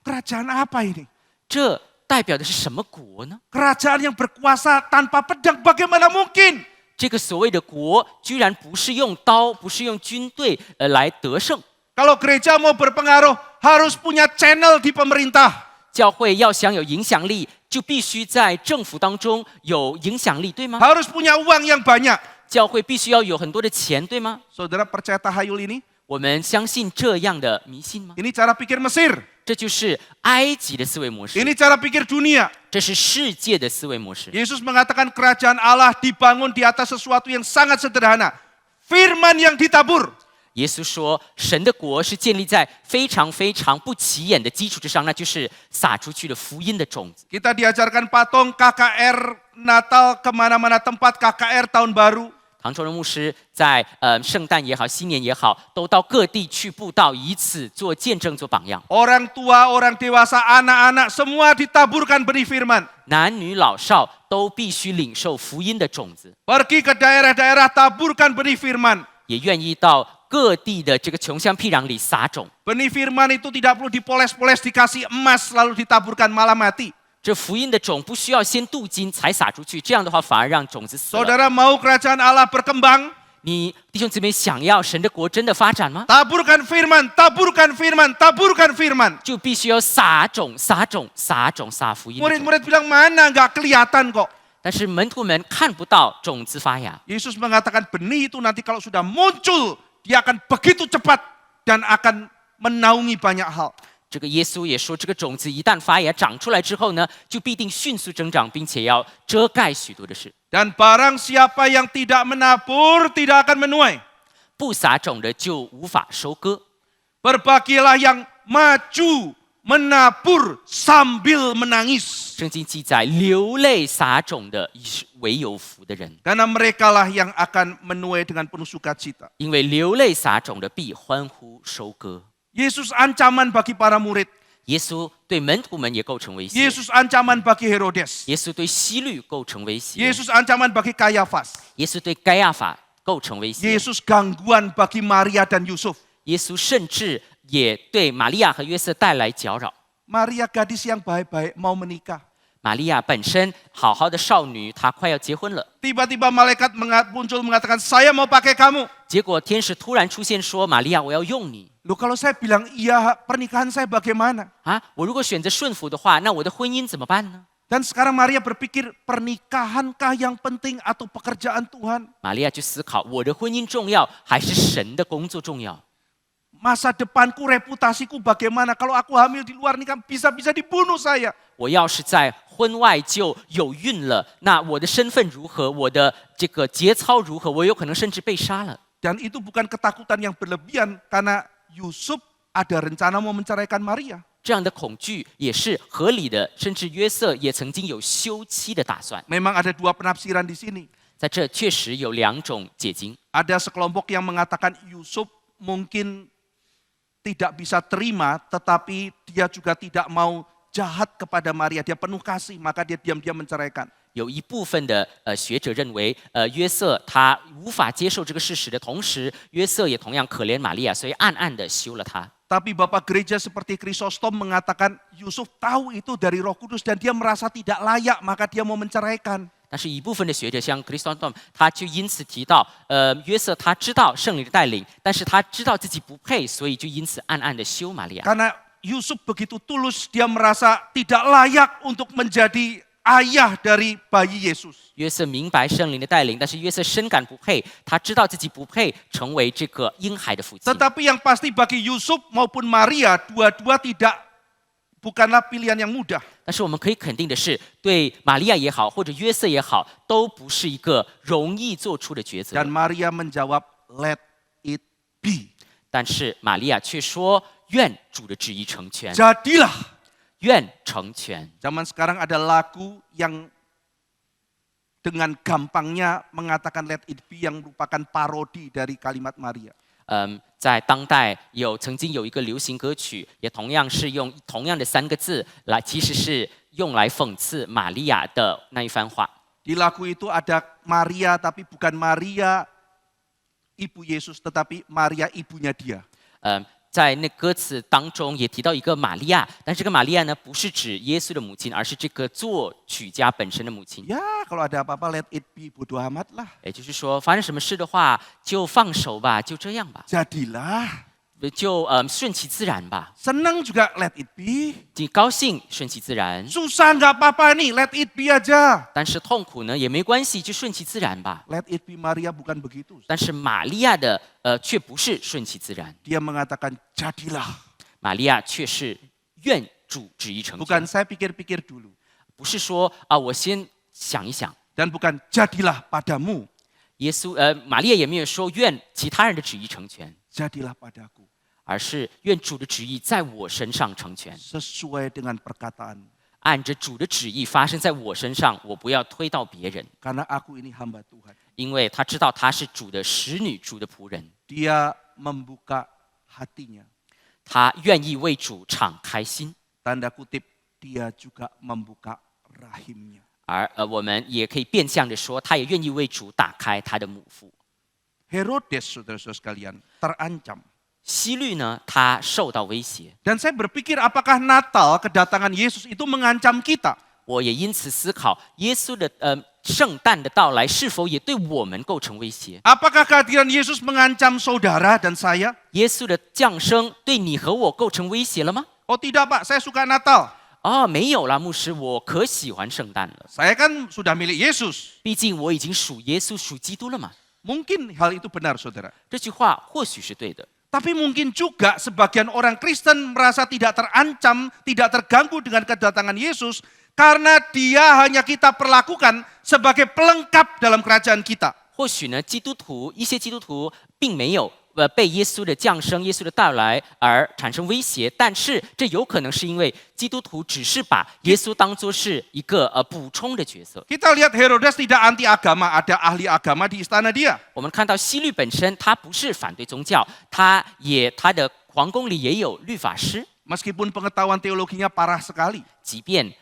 Kerajaan apa ini? ”这代表的是什么国呢？ Kerajaan yang berkuasa tanpa pedang, bagaimana mungkin? 这个所谓的国，居然不是用刀，不是用军队来得胜。 Kalau gereja mau berpengaruh, harus punya channel di pemerintah. 教会要想有影响力，就必须在政府当中有影响力，对吗？ Harus punya uang yang banyak. 教会必须要有很多的钱，对吗？ Saudara percaya tahayul ini? 我们相信这样的迷信吗？ Ini cara pikir Mesir. 这就是埃及的思维模式， Ini cara pikir dunia. 这是世界的思维模式。 Yesus mengatakan kerajaan Allah dibangun di atas sesuatu yang sangat sederhana. Firman yang ditabur. 耶稣说，神的国是建立在非常非常不起眼的基础之上，那就是撒出去的福音的种子。 Kita diajarkan patung KKR Natal kemana-mana tempat KKR tahun baru. 唐崇荣牧师在圣诞也好，新年也好，都到各地去布道，以此做见证、做榜样。 Orang tua, orang dewasa, anak-anak semua ditaburkan benih firman. 男女老少都必须领受福音的种子， Pergi ke daerah-daerah taburkan benih firman. 也愿意到各地的这个穷乡僻壤里撒种。 Benih firman itu tidak perlu dipoles-poles dikasih emas lalu ditaburkan malah mati. 这福音的种不需要先镀金才撒出去，这样的话反而让种子死了。 Saudara mau kerajaan Allah berkembang? 你弟兄姊妹想要神的国真的发展吗？ Taburkan firman, taburkan firman, taburkan firman. 就必须要撒种、撒种、撒种、撒福音的种。 Murid-murid bilang mana nggak kelihatan kok. 但是门徒们看不到种子发芽。 Yesus mengatakan benih itu nanti kalau sudah muncul, dia akan begitu cepat dan akan menaungi banyak hal. 这个耶稣也说，这个种子一旦发芽长出来之后呢，就必定迅速增长，并且要遮盖许多的事。 Dan barang siapa yang tidak menabur, tidak akan menuai. 不撒种的就无法收割。 Berbagilah yang maju menabur sambil menangis. 圣经记载，流泪撒种的是唯有福的人， Karena merekalah yang akan menuai dengan penuh sukacita. 因为流泪撒种的必欢呼收割。 Yesus ancaman bagi para murid. 耶稣对门徒们也构成威胁， Yesus ancaman bagi Herodes. 耶稣对希律构成威胁， Yesus ancaman bagi Kayafas. 耶稣对该亚法构成威胁， Yesus gangguan bagi Maria dan Yusuf. 耶稣甚至也对玛利亚和约瑟带来搅扰。Maria gadis yang baik-baik mau menikah. 玛利亚本身好好的少女，她快要结婚了。 Tiba-tiba malaikat muncul mengatakan, saya mau pakai kamu. 结果天使突然出现说：“玛利亚，我要用你 Loh kalau saya bilang iya, pernikahan saya bagaimana? 啊！我如果选择顺服的话，那我的婚姻怎么办呢 Dan sekarang Maria berpikir, pernikahankah yang penting atau pekerjaan Tuhan?？” 玛利亚就思考：我的婚姻重要，还是神的工作重要？ Masa depanku, reputasiku bagaimana? Kalau aku hamil di luar nikah, bisa-bisa dibunuh saya. 我要是在婚外就有孕了，那我的身份如何？我的这个节操如何？我有可能甚至被杀了。 Dan itu bukan ketakutan yang berlebihan karena Yusuf ada rencana mau menceraikan Maria. 这样的恐惧也是合理的，甚至约瑟也曾经有休妻的打算。 Memang ada dua penafsiran di sini. 在这确实有两种解经， Ada sekelompok yang mengatakan Yusuf mungkin tidak bisa terima, tetapi dia juga tidak mau jahat kepada Maria. Dia penuh kasih, maka dia diam-diam menceraikan. 有一部分的学者认为，约瑟他无法接受这个事实的同时，约瑟也同样可怜玛利亚，所以暗暗的休了她。 Tapi Bapak Gereja seperti Chrysostom mengatakan Yusuf tahu itu dari Roh Kudus dan dia merasa tidak layak, maka dia mau menceraikan. 但是，一部分的学者像 Chrysostom， 他就因此提到，约瑟他知道圣灵的带领，但是他知道自己不配，所以就因此暗暗的休玛利亚。 Karena Yusuf begitu tulus, dia merasa tidak layak untuk menjadi ayah dari bayi Yesus. 约瑟明白圣灵的带领，但是约瑟深感不配，他知道自己不配成为这个婴孩的父亲。 Tetapi yang pasti bagi Yusuf maupun Maria, dua-dua bukanlah pilihan yang mudah. 但是我们可以肯定的是，对玛利亚也好，或者约瑟也好，都不是一个容易做出的抉择。 Dan Maria menjawab, let it be. 但是玛利亚却说：“愿主的旨意成全， Jadilah. 愿成全。” Zaman sekarang ada lagu yang dengan gampangnya mengatakan let it be yang merupakan parodi dari kalimat Maria. 在当代曾经有一个流行歌曲，也同样是用同样的3个字来，其实是用来讽刺玛利亚的那一番话。 Di lagu itu ada Maria, tapi bukan Maria ibu Yesus, tetapi Maria ibunya dia. 在那歌词当中也提到一个玛利亚，但这个玛利亚呢，不是指耶稣的母亲，而是这个作曲家本身的母亲。 Ya, kalau ada apa-apa let it be, bodo amat lah. 也就是说，发生什么事的话，就放手吧，就这样吧， Jadilah. 就顺其自然吧。 Senang juga let it be. 你高兴，顺其自然； Susah nggak apa-apa nih, let it be aja. 但是痛苦呢，也没关系，就顺其自然吧。 Let it be Maria bukan begitu. 但是玛利亚的却不是顺其自然， Dia mengatakan jadilah. 玛利亚却是愿主旨意成全， Bukan saya pikir-pikir dulu. 不是说啊，我先想一想。 Dan bukan jadilah padamu. 玛利亚也没有说愿其他人的旨意成全， Jadilah padaku. 而是愿主的旨意在我身上成全， Sesuai dengan perkataan. 按着主的旨意发生在我身上，我不要推到别人， Karena aku ini hamba Tuhan. 因为他知道他是主的使女，主的仆人， Dia membuka hatinya. 他愿意为主敞开心， Tanda kutip, dia juga membuka rahimnya. 而我们也可以变相的说，他也愿意为主打开他的母腹。 Herodes, saudara-saudara sekalian, terancam. 希律呢，他受到威胁， Dan saya berpikir apakah Natal, kedatangan Yesus itu mengancam kita? 我也因此思考，耶稣的圣诞的到来是否也对我们构成威胁？ Apakah kehadiran Yesus mengancam saudara dan saya? 耶稣的降生对你和我构成威胁了吗？ Oh tidak Pak, saya suka Natal. 哦，没有啦，牧师，我可喜欢圣诞了。 Saya kan sudah milik Yesus. 毕竟我已经属耶稣、属基督了嘛。 Mungkin hal itu benar saudara. 这句话或许是对的， Tapi mungkin juga sebagian orang Kristen merasa tidak terancam, tidak terganggu dengan kedatangan Yesus. Karena dia hanya kita perlakukan sebagai pelengkap dalam kerajaan kita. 或许呢，一些基督徒并没有被耶稣的降生、耶稣的到来而产生威胁，但是这有可能是因为基督徒只是把耶稣当作是一个补充的角色。 Kita lihat Herodes tidak anti agama, ada ahli agama di istana dia. 我们看到希律本身他不是反对宗教，他的皇宫里也有律法师， Meskipun pengetahuan teologinya parah sekali. 即便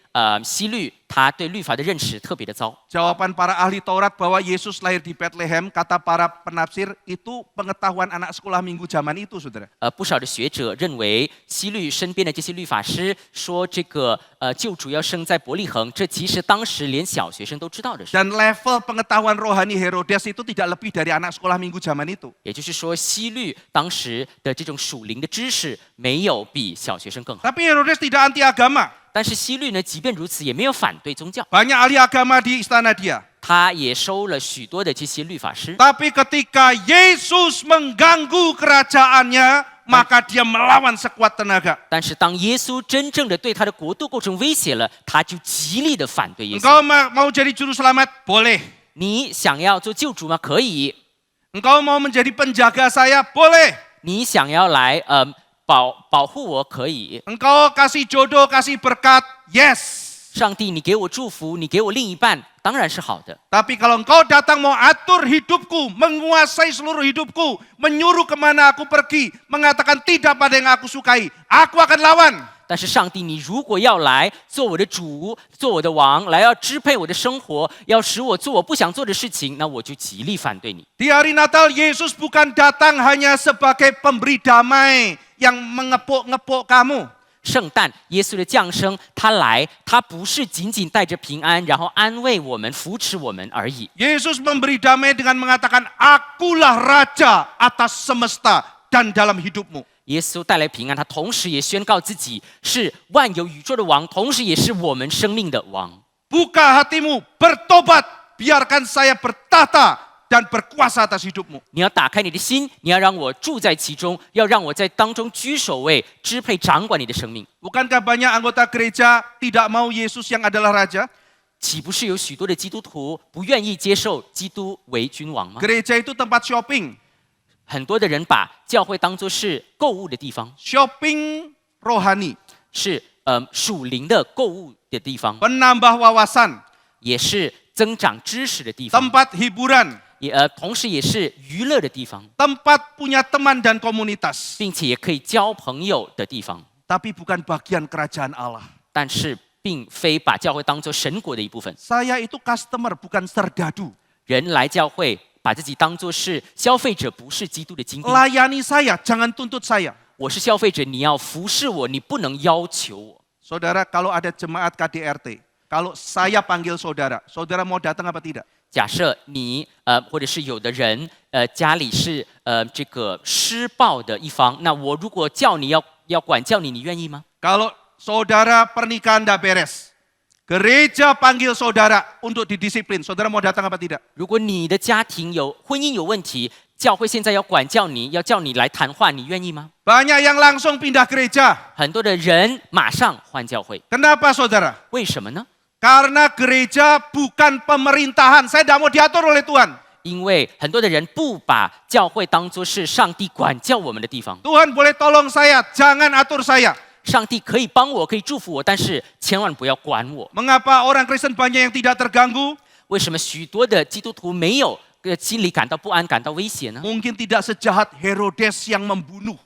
希律他对律法的认识特别的糟。 Jawaban para ahli Taurat bahwa Yesus lahir di Bethlehem, kata para penafsir, itu pengetahuan anak sekolah minggu zaman itu, saudara. 不少的学者认为希律身边的这些律法师说这个救主要生在伯利恒，这其实当时连小学生都知道的事。 Dan level pengetahuan rohani Herodes itu tidak lebih dari anak sekolah minggu zaman itu. 也就是说，希律当时的这种属灵的知识没有比小学生更好。 Tapi Herodes tidak anti agama. 但是希律呢，即便如此，也没有反对宗教， Banyak ahli agama di istana dia. 他也收了许多的这些律法师。 Tapi ketika Yesus mengganggu kerajaannya, maka dia melawan sekuat tenaga. 但是当耶稣真正的对他的国度构成威胁了，他就极力的反对耶稣。 Engkau mau jadi juru selamat? Boleh. 你想要做救主吗？可以。 Engkau mau menjadi penjaga saya? Boleh. 你想要来保护我？可以。 Engkau kasih jodoh, kasih berkat? Yes. 上帝，你给我祝福，你给我另一半，当然是好的。 Tapi kalau engkau datang mau atur hidupku, menguasai seluruh hidupku, menyuruh kemana aku pergi, mengatakan tidak pada yang aku sukai, aku akan lawan. 但是上帝，你如果要来做我的主，做我的王，来要支配我的生活，要使我做我不想做的事情，那我就极力反对你。 Di hari Natal, Yesus bukan datang hanya sebagai pemberi damai yang mengepuk-ngepuk kamu. 圣诞，耶稣的降生，他来，他不是仅仅带着平安，然后安慰我们、扶持我们而已。 Yesus memberi damai dengan mengatakan, akulah raja atas semesta dan dalam hidupmu. 耶稣带来平安，他同时也宣告自己是万有宇宙的王，同时也是我们生命的王。 Buka hatimu, bertobat, biarkan saya bertahta dan berkuasa atas hidupmu. 你要打开你的心，你要让我住在其中，要让我在当中居首位，支配掌管你的生命。 Bukankah banyak anggota gereja tidak mau Yesus yang adalah raja? 岂不是有许多的基督徒不愿意接受基督为君王吗？ Gereja itu tempat shopping. 很多的人把教会当作是购物的地方， Shopping rohani, 是属灵的购物的地方， penambah wawasan, 也是增长知识的地方， tempat hiburan, 也同时也是娱乐的地方， tempat punya teman dan komunitas. 并且也可以交朋友的地方。 Tapi bukan bagian kerajaan Allah. 但是并非把教会当作神国的一部分。 Saya itu customer, bukan serdadu. 人来教会，把自己当作是消费者，不是基督的精兵。 Layani saya, jangan tuntut saya. 我是消费者，你要服侍我，你不能要求我。 Saudara, kalau ada jemaat KDRT, kalau saya panggil saudara, saudara mau datang apa tidak? 假设你或者是有的人家里是这个施暴的一方，那我如果叫你要管教你，你愿意吗？ Kalau saudara pernikahan tidak beres, gereja panggil saudara untuk didisiplin, saudara mau datang apa tidak? 如果你的家庭婚姻有问题，教会现在要管教你，要叫你来谈话，你愿意吗？ Banyak yang langsung pindah gereja. 很多的人马上换教会， Kenapa saudara? 为什么呢？ Karena gereja bukan pemerintahan, saya tidak mau diatur oleh Tuhan. 因为很多的人不把教会当作是上帝管教我们的地方。 Tuhan boleh tolong saya, jangan atur saya. 上帝可以帮我，可以祝福我，但是千万不要管我。 Mengapa orang Kristen banyak yang tidak terganggu? 为什么许多的基督徒没有心里感到不安、感到威胁呢？ Mungkin tidak sejahat Herodes yang membunuh.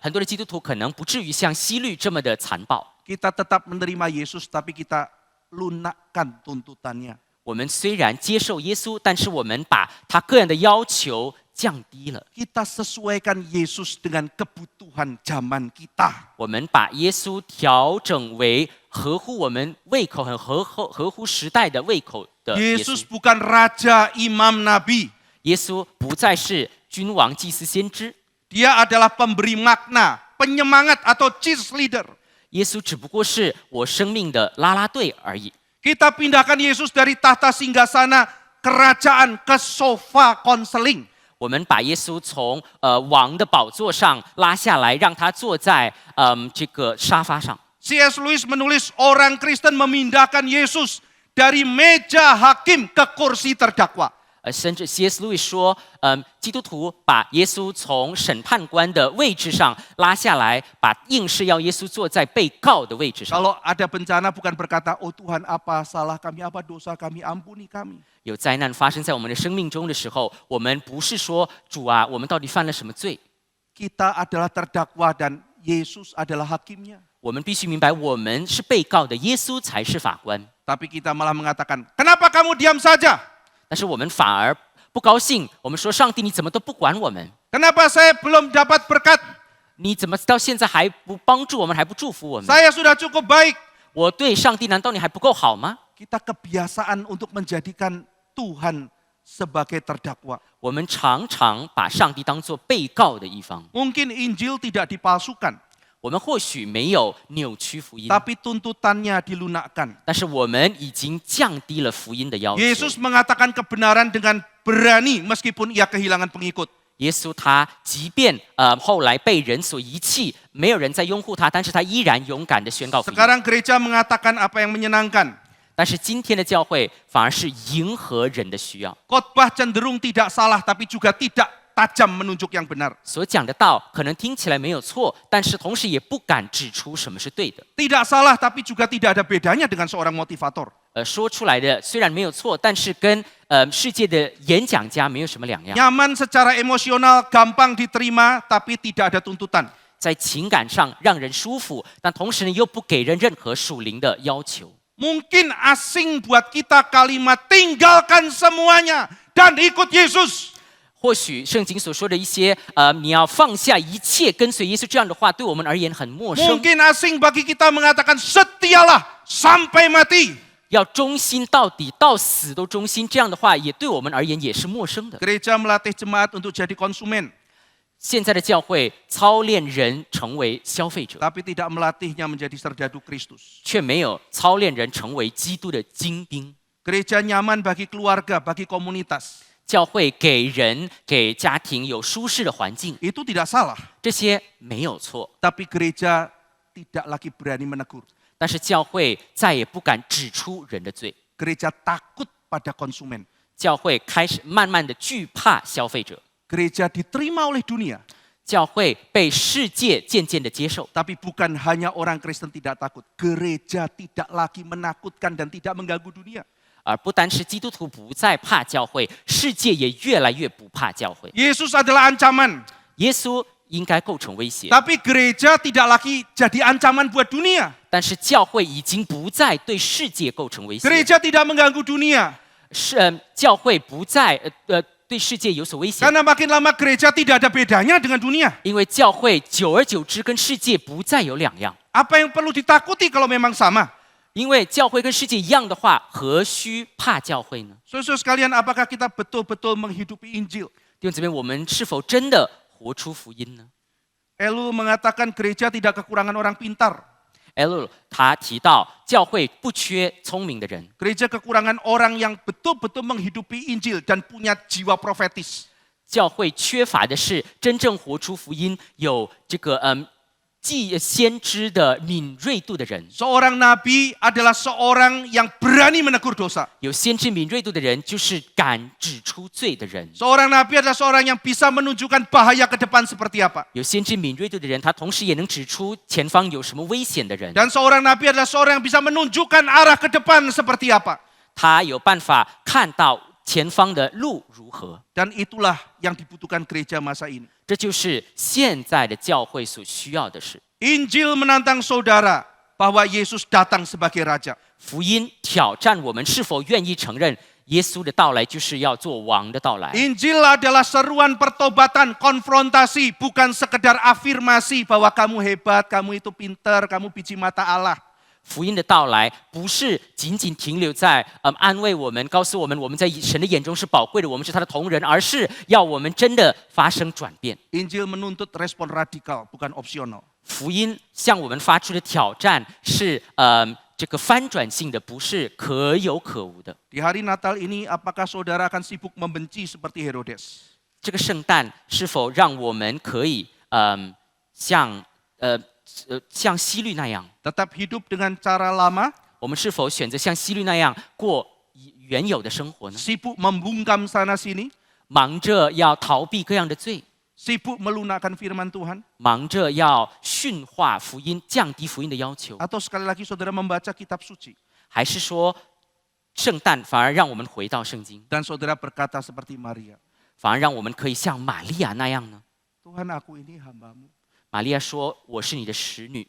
很多的基督徒可能不至于像希律这么的残暴。 Kita tetap menerima Yesus, tapi kita lunakkan tuntutannya. 我们虽然接受耶稣，但是我们把他个人的要求降低了。 Kita sesuaikan Yesus dengan kebutuhan zaman kita. 我们把耶稣调整为合乎我们胃口、很合乎时代的胃口的耶 Yesus 稣。 bukan raja, imam, nabi. 耶稣不再是君王、祭司、先知， Dia adalah pemberi makna, penyemangat atau cheerleader. 耶稣只不过是我生命的啦啦队而已。 Kita pindahkan Yesus dari tahta singgasana kerajaan ke sofa konseling. 我们把耶稣从王的宝座上拉下来，让他坐在这个沙发上。 C.S. Lewis menulis orang Kristen memindahkan Yesus dari meja hakim ke kursi terdakwa. 甚至 C.S. Lewis 说，基督徒把耶稣从审判官的位置上拉下来，把硬是要耶稣坐在被告的位置上。 Kalau ada bencana bukan berkata, oh Tuhan apa salah kami, apa dosa kami, ampuni kami. 有灾难发生在我们的生命中的时候，我们不是说主啊，我们到底犯了什么罪？ Kita adalah terdakwa dan Yesus adalah hakimnya. 我们必须明白，我们是被告的，耶稣才是法官。 Tapi kita malah mengatakan, kenapa kamu diam saja? 但是我们反而不高兴，我们说上帝你怎么都不管我们？ Kenapa saya belum dapat berkat? 你怎么到现在还不帮助我们，还不祝福我们？ Saya sudah cukup baik. 我对上帝难道你还不够好吗？ Kita kebiasaan untuk menjadikan Tuhan sebagai terdakwa. 我们常常把上帝当作被告的一方。 Mungkin Injil tidak dipalsukan, 我们或许没有扭曲福音， tapi tuntutannya dilunakkan. 但是我们已经降低了福音的要求。 Yesus mengatakan kebenaran dengan berani meskipun ia kehilangan pengikut. 耶稣他即便后来被人所遗弃，没有人在拥护他，但是他依然勇敢地宣告福音。 Sekarang gereja mengatakan apa yang menyenangkan. 但是今天的教会反而是迎合人的需要， Khotbah cenderung tidak salah tapi juga tidak tajam menunjuk yang benar. 所讲的道可能听起来没有错，但是同时也不敢指出什么是对的。 Tidak salah tapi juga tidak ada bedanya dengan seorang motivator. 说出来的虽然没有错，但是跟世界的演讲家没有什么两样。 Nyaman secara emosional, gampang diterima tapi tidak ada tuntutan. 在情感上让人舒服，但同时呢又不给人任何属灵的要求。 Mungkin asing buat kita kalimat tinggalkan semuanya dan ikut Yesus. 或许圣经所说的一些你要放下一切跟随耶稣这样的话，对我们而言很陌生。 Mungkin asing bagi kita mengatakan setialah sampai mati. 要忠心到底，到死都忠心，这样的话也对我们而言也是陌生的。 Gereja melatih jemaat untuk jadi konsumen, 现在的教会操练人成为消费者， tapi tidak melatihnya menjadi serdadu Kristus. 却没有操练人成为基督的精兵。 Gereja nyaman bagi keluarga, bagi komunitas. 教会给人、给家庭有舒适的环境， Itu tidak salah, 这些没有错。 tapi gereja tidak lagi berani menegur. 但是教会再也不敢指出人的罪， Gereja takut pada konsumen. 教会开始慢慢的惧怕消费者， Gereja diterima oleh dunia, 教会被世界渐渐的接受。 tapi bukan hanya orang Kristen tidak takut. Gereja tidak lagi menakutkan dan tidak mengganggu dunia. 而不单是基督徒不再怕教会，世界也越来越不怕教会。 Yesus adalah ancaman, 耶稣应该构成威胁， tapi gereja tidak lagi jadi ancaman buat dunia. 但是教会已经不再对世界构成威胁， Gereja tidak mengganggu dunia. 教会不再对世界有所威胁， Karena makin lama gereja tidak ada bedanya dengan dunia. 因为教会久而久之跟世界不再有两样。 Apa yang perlu ditakuti kalau memang sama? 因为教会跟世界一样的话，何须怕教会呢？ Saudara sekalian, apakah kita betul-betul menghidupi Injil? 弟兄姊妹，我们是否真的活出福音呢？ Elu mengatakan gereja tidak kekurangan orang pintar. Elu 他提到教会不缺聪明的人， Gereja kekurangan orang yang betul-betul menghidupi Injil dan punya jiwa profetis. 教会缺乏的是真正活出福音、有这个既先知的敏锐度的人。 Seorang nabi adalah seorang yang berani menegur dosa. 有先知敏锐度的人，就是敢指出罪的人。 Seorang nabi adalah seorang yang bisa menunjukkan bahaya ke depan seperti apa. 有先知敏锐度的人，他同时也能指出前方有什么危险的人。 Dan seorang nabi adalah seorang yang bisa menunjukkan arah ke depan seperti apa. 他有办法看到前方的路如何。 Dan itulah yang dibutuhkan gereja masa ini. 这就是现在的教会所需要的事。 Injil menantang saudara bahwa Yesus datang sebagai raja. 福音挑战我们是否愿意承认耶稣的到来就是要做王的到来。 Injil adalah seruan pertobatan, konfrontasi, bukan sekedar afirmasi bahwa kamu hebat, kamu itu pintar, kamu biji mata Allah. 福音的到来不是仅仅停留在安慰我们，告诉我们我们在神的眼中是宝贵的，我们是他的同人，而是要我们真的发生转变。 Injil menuntut respon radikal, bukan opsional. 福音向我们发出的挑战是这个翻转性的，不是可有可无的。 Di hari Natal ini, apakah saudara akan sibuk membenci seperti Herodes? 这个圣诞是否让我们可以像希律那样？ Tetap hidup dengan cara lama, 我们是否选择像希律那样过原有的生活呢？ sibuk membungkam sana sini, 忙着要逃避各样的罪， sibuk melunakkan firman Tuhan, 忙着要驯化福音、降低福音的要求， atau sekali lagi saudara membaca kitab suci 还是说圣诞反而让我们回到圣经， dan saudara berkata seperti Maria, 反而让我们可以像玛利亚那样呢？ Tuhan aku ini hambamu. 玛利亚说：“我是你的使女，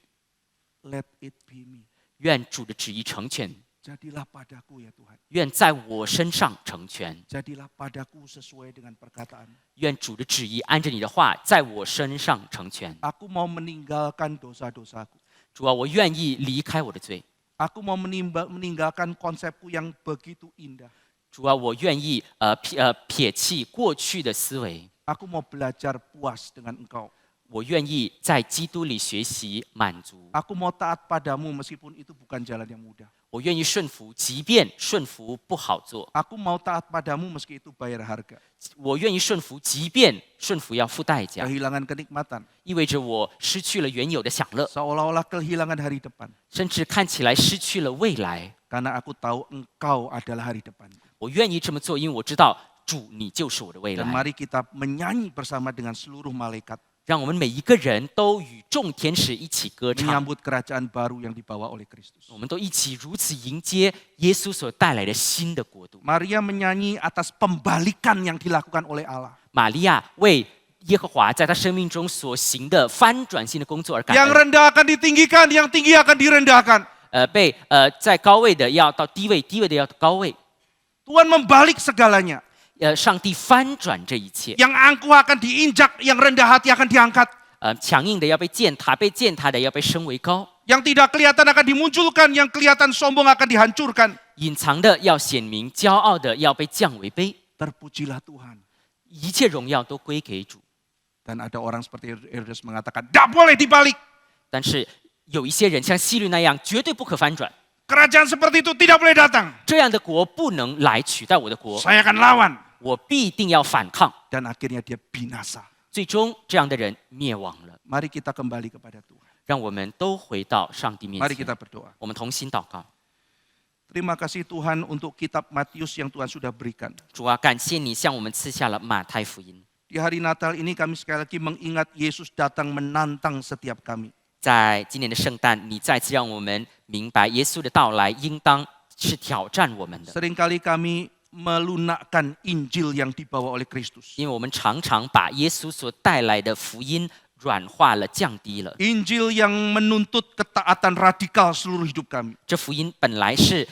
Let it be me. 愿主的旨意成全， Jadilah padaku ya Tuhan. 愿在我身上成全， Jadilah padaku sesuai dengan perkataan. 愿主的旨意按着你的话在我身上成全。 Aku mau meninggalkan dosa-dosaku. 主啊，我愿意离开我的罪。 Aku mau meninggalkan konsepku yang begitu indah. 主啊，我愿意撇弃过去的思维， Aku mau belajar puas dengan Engkau. 我愿意在基督里学习满足， Aku mau taat padamu meskipun itu bukan jalan yang mudah. 我愿意顺服，即便顺服不好做， Aku mau taat padamu meski itu bayar harga. 我愿意顺服，即便顺服要付代价， Kehilangan kenikmatan. 意味着我失去了原有的享乐， Seolah-olah kehilangan hari depan. 甚至看起来失去了未来。 Karena aku tahu Engkau adalah hari depanku. 我愿意这么做，因为我知道主你就是我的未 Dan 来。 mari kita menyanyi bersama dengan seluruh malaikat. 让我们每一个人都与众天使一起歌唱， Menyambut kerajaan baru yang dibawa oleh Kristus. 我们都一起如此迎接耶稣所带来的新的国度。 Maria menyanyi atas pembalikan yang dilakukan oleh Allah. 玛利亚为耶和华在他生命中所行的翻转性的工作而感 Yang 恩。 rendah akan ditinggikan, yang tinggi akan direndahkan. 在高位的要到低位，低位的要到高位。 Tuhan membalik segalanya. 上帝翻转这一切。 Yang angkuh akan diinjak, yang rendah hati akan diangkat. 强硬的要被践踏，被践踏的要被升为高。 Yang tidak kelihatan akan dimunculkan, yang kelihatan sombong akan dihancurkan. 隐藏的要显明，骄傲的要被降为卑。 Terpujilah Tuhan. 一切荣耀都归给主。 Dan ada orang seperti Herodes mengatakan, tidak boleh dibalik. 但是有一些人像希律那样，绝对不可翻转。 Kerajaan seperti itu tidak boleh datang. 这样的国不能来取代我的国， Saya akan lawan. 我必定要反抗。 Dan akhirnya dia binasa. 最终，这样的人灭亡了。 Mari kita kembali kepada Tuhan. 让我们都回到上帝面 Mari 前 kita，berdoa. 我们同心祷告。 Terima kasih Tuhan untuk kitab Matius yang Tuhan sudah berikan. 主啊，感谢你向我们赐下了马太福音。 Di hari Natal ini kami sekali lagi mengingat Yesus datang menantang setiap kami. 在今年的圣诞，你再次让我们明白，耶稣的到来应当是挑战我们的， Seringkali kami melunakkan Injil yang dibawa oleh Kristus. 因为我们常常把耶稣所带来的福音软化了、降低了。 Injil yang menuntut ketaatan radikal seluruh hidup kami. 这福音本来是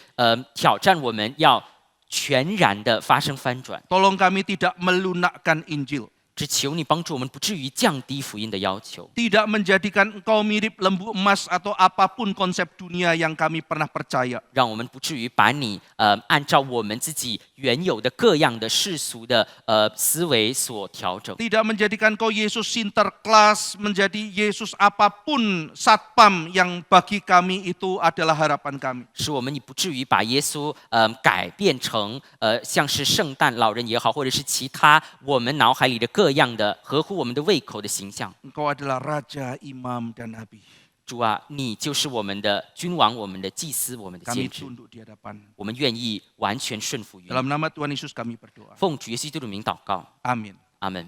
挑战我们要全然的发生翻转， Tolong kami tidak melunakkan Injil. 只求你帮助我们，不至于降低福音的要求， Tidak menjadikan engkau mirip lembu emas atau apapun konsep dunia yang kami pernah percaya. 让我们不至于把你按照我们自己原有的各样的世俗的思维所调整。 Tidak menjadikan kau Yesus Sinterklas, menjadi Yesus apapun satpam yang bagi kami itu adalah harapan kami. 使我们不至于把耶稣改变成像是圣诞老人也好，或者是其他我们脑海里的各样的合乎我们的胃口的形象。 Engkau adalah Raja, Imam, dan Nabi. 主啊，你就是我们的君王，我们的祭司，我们的 Kami 先知， tunduk di hadapan. 我们愿意完全顺服于你。 Dalam nama Tuhan Yesus kami berdoa. 奉主耶稣基督的名祷告， Amin. 阿门。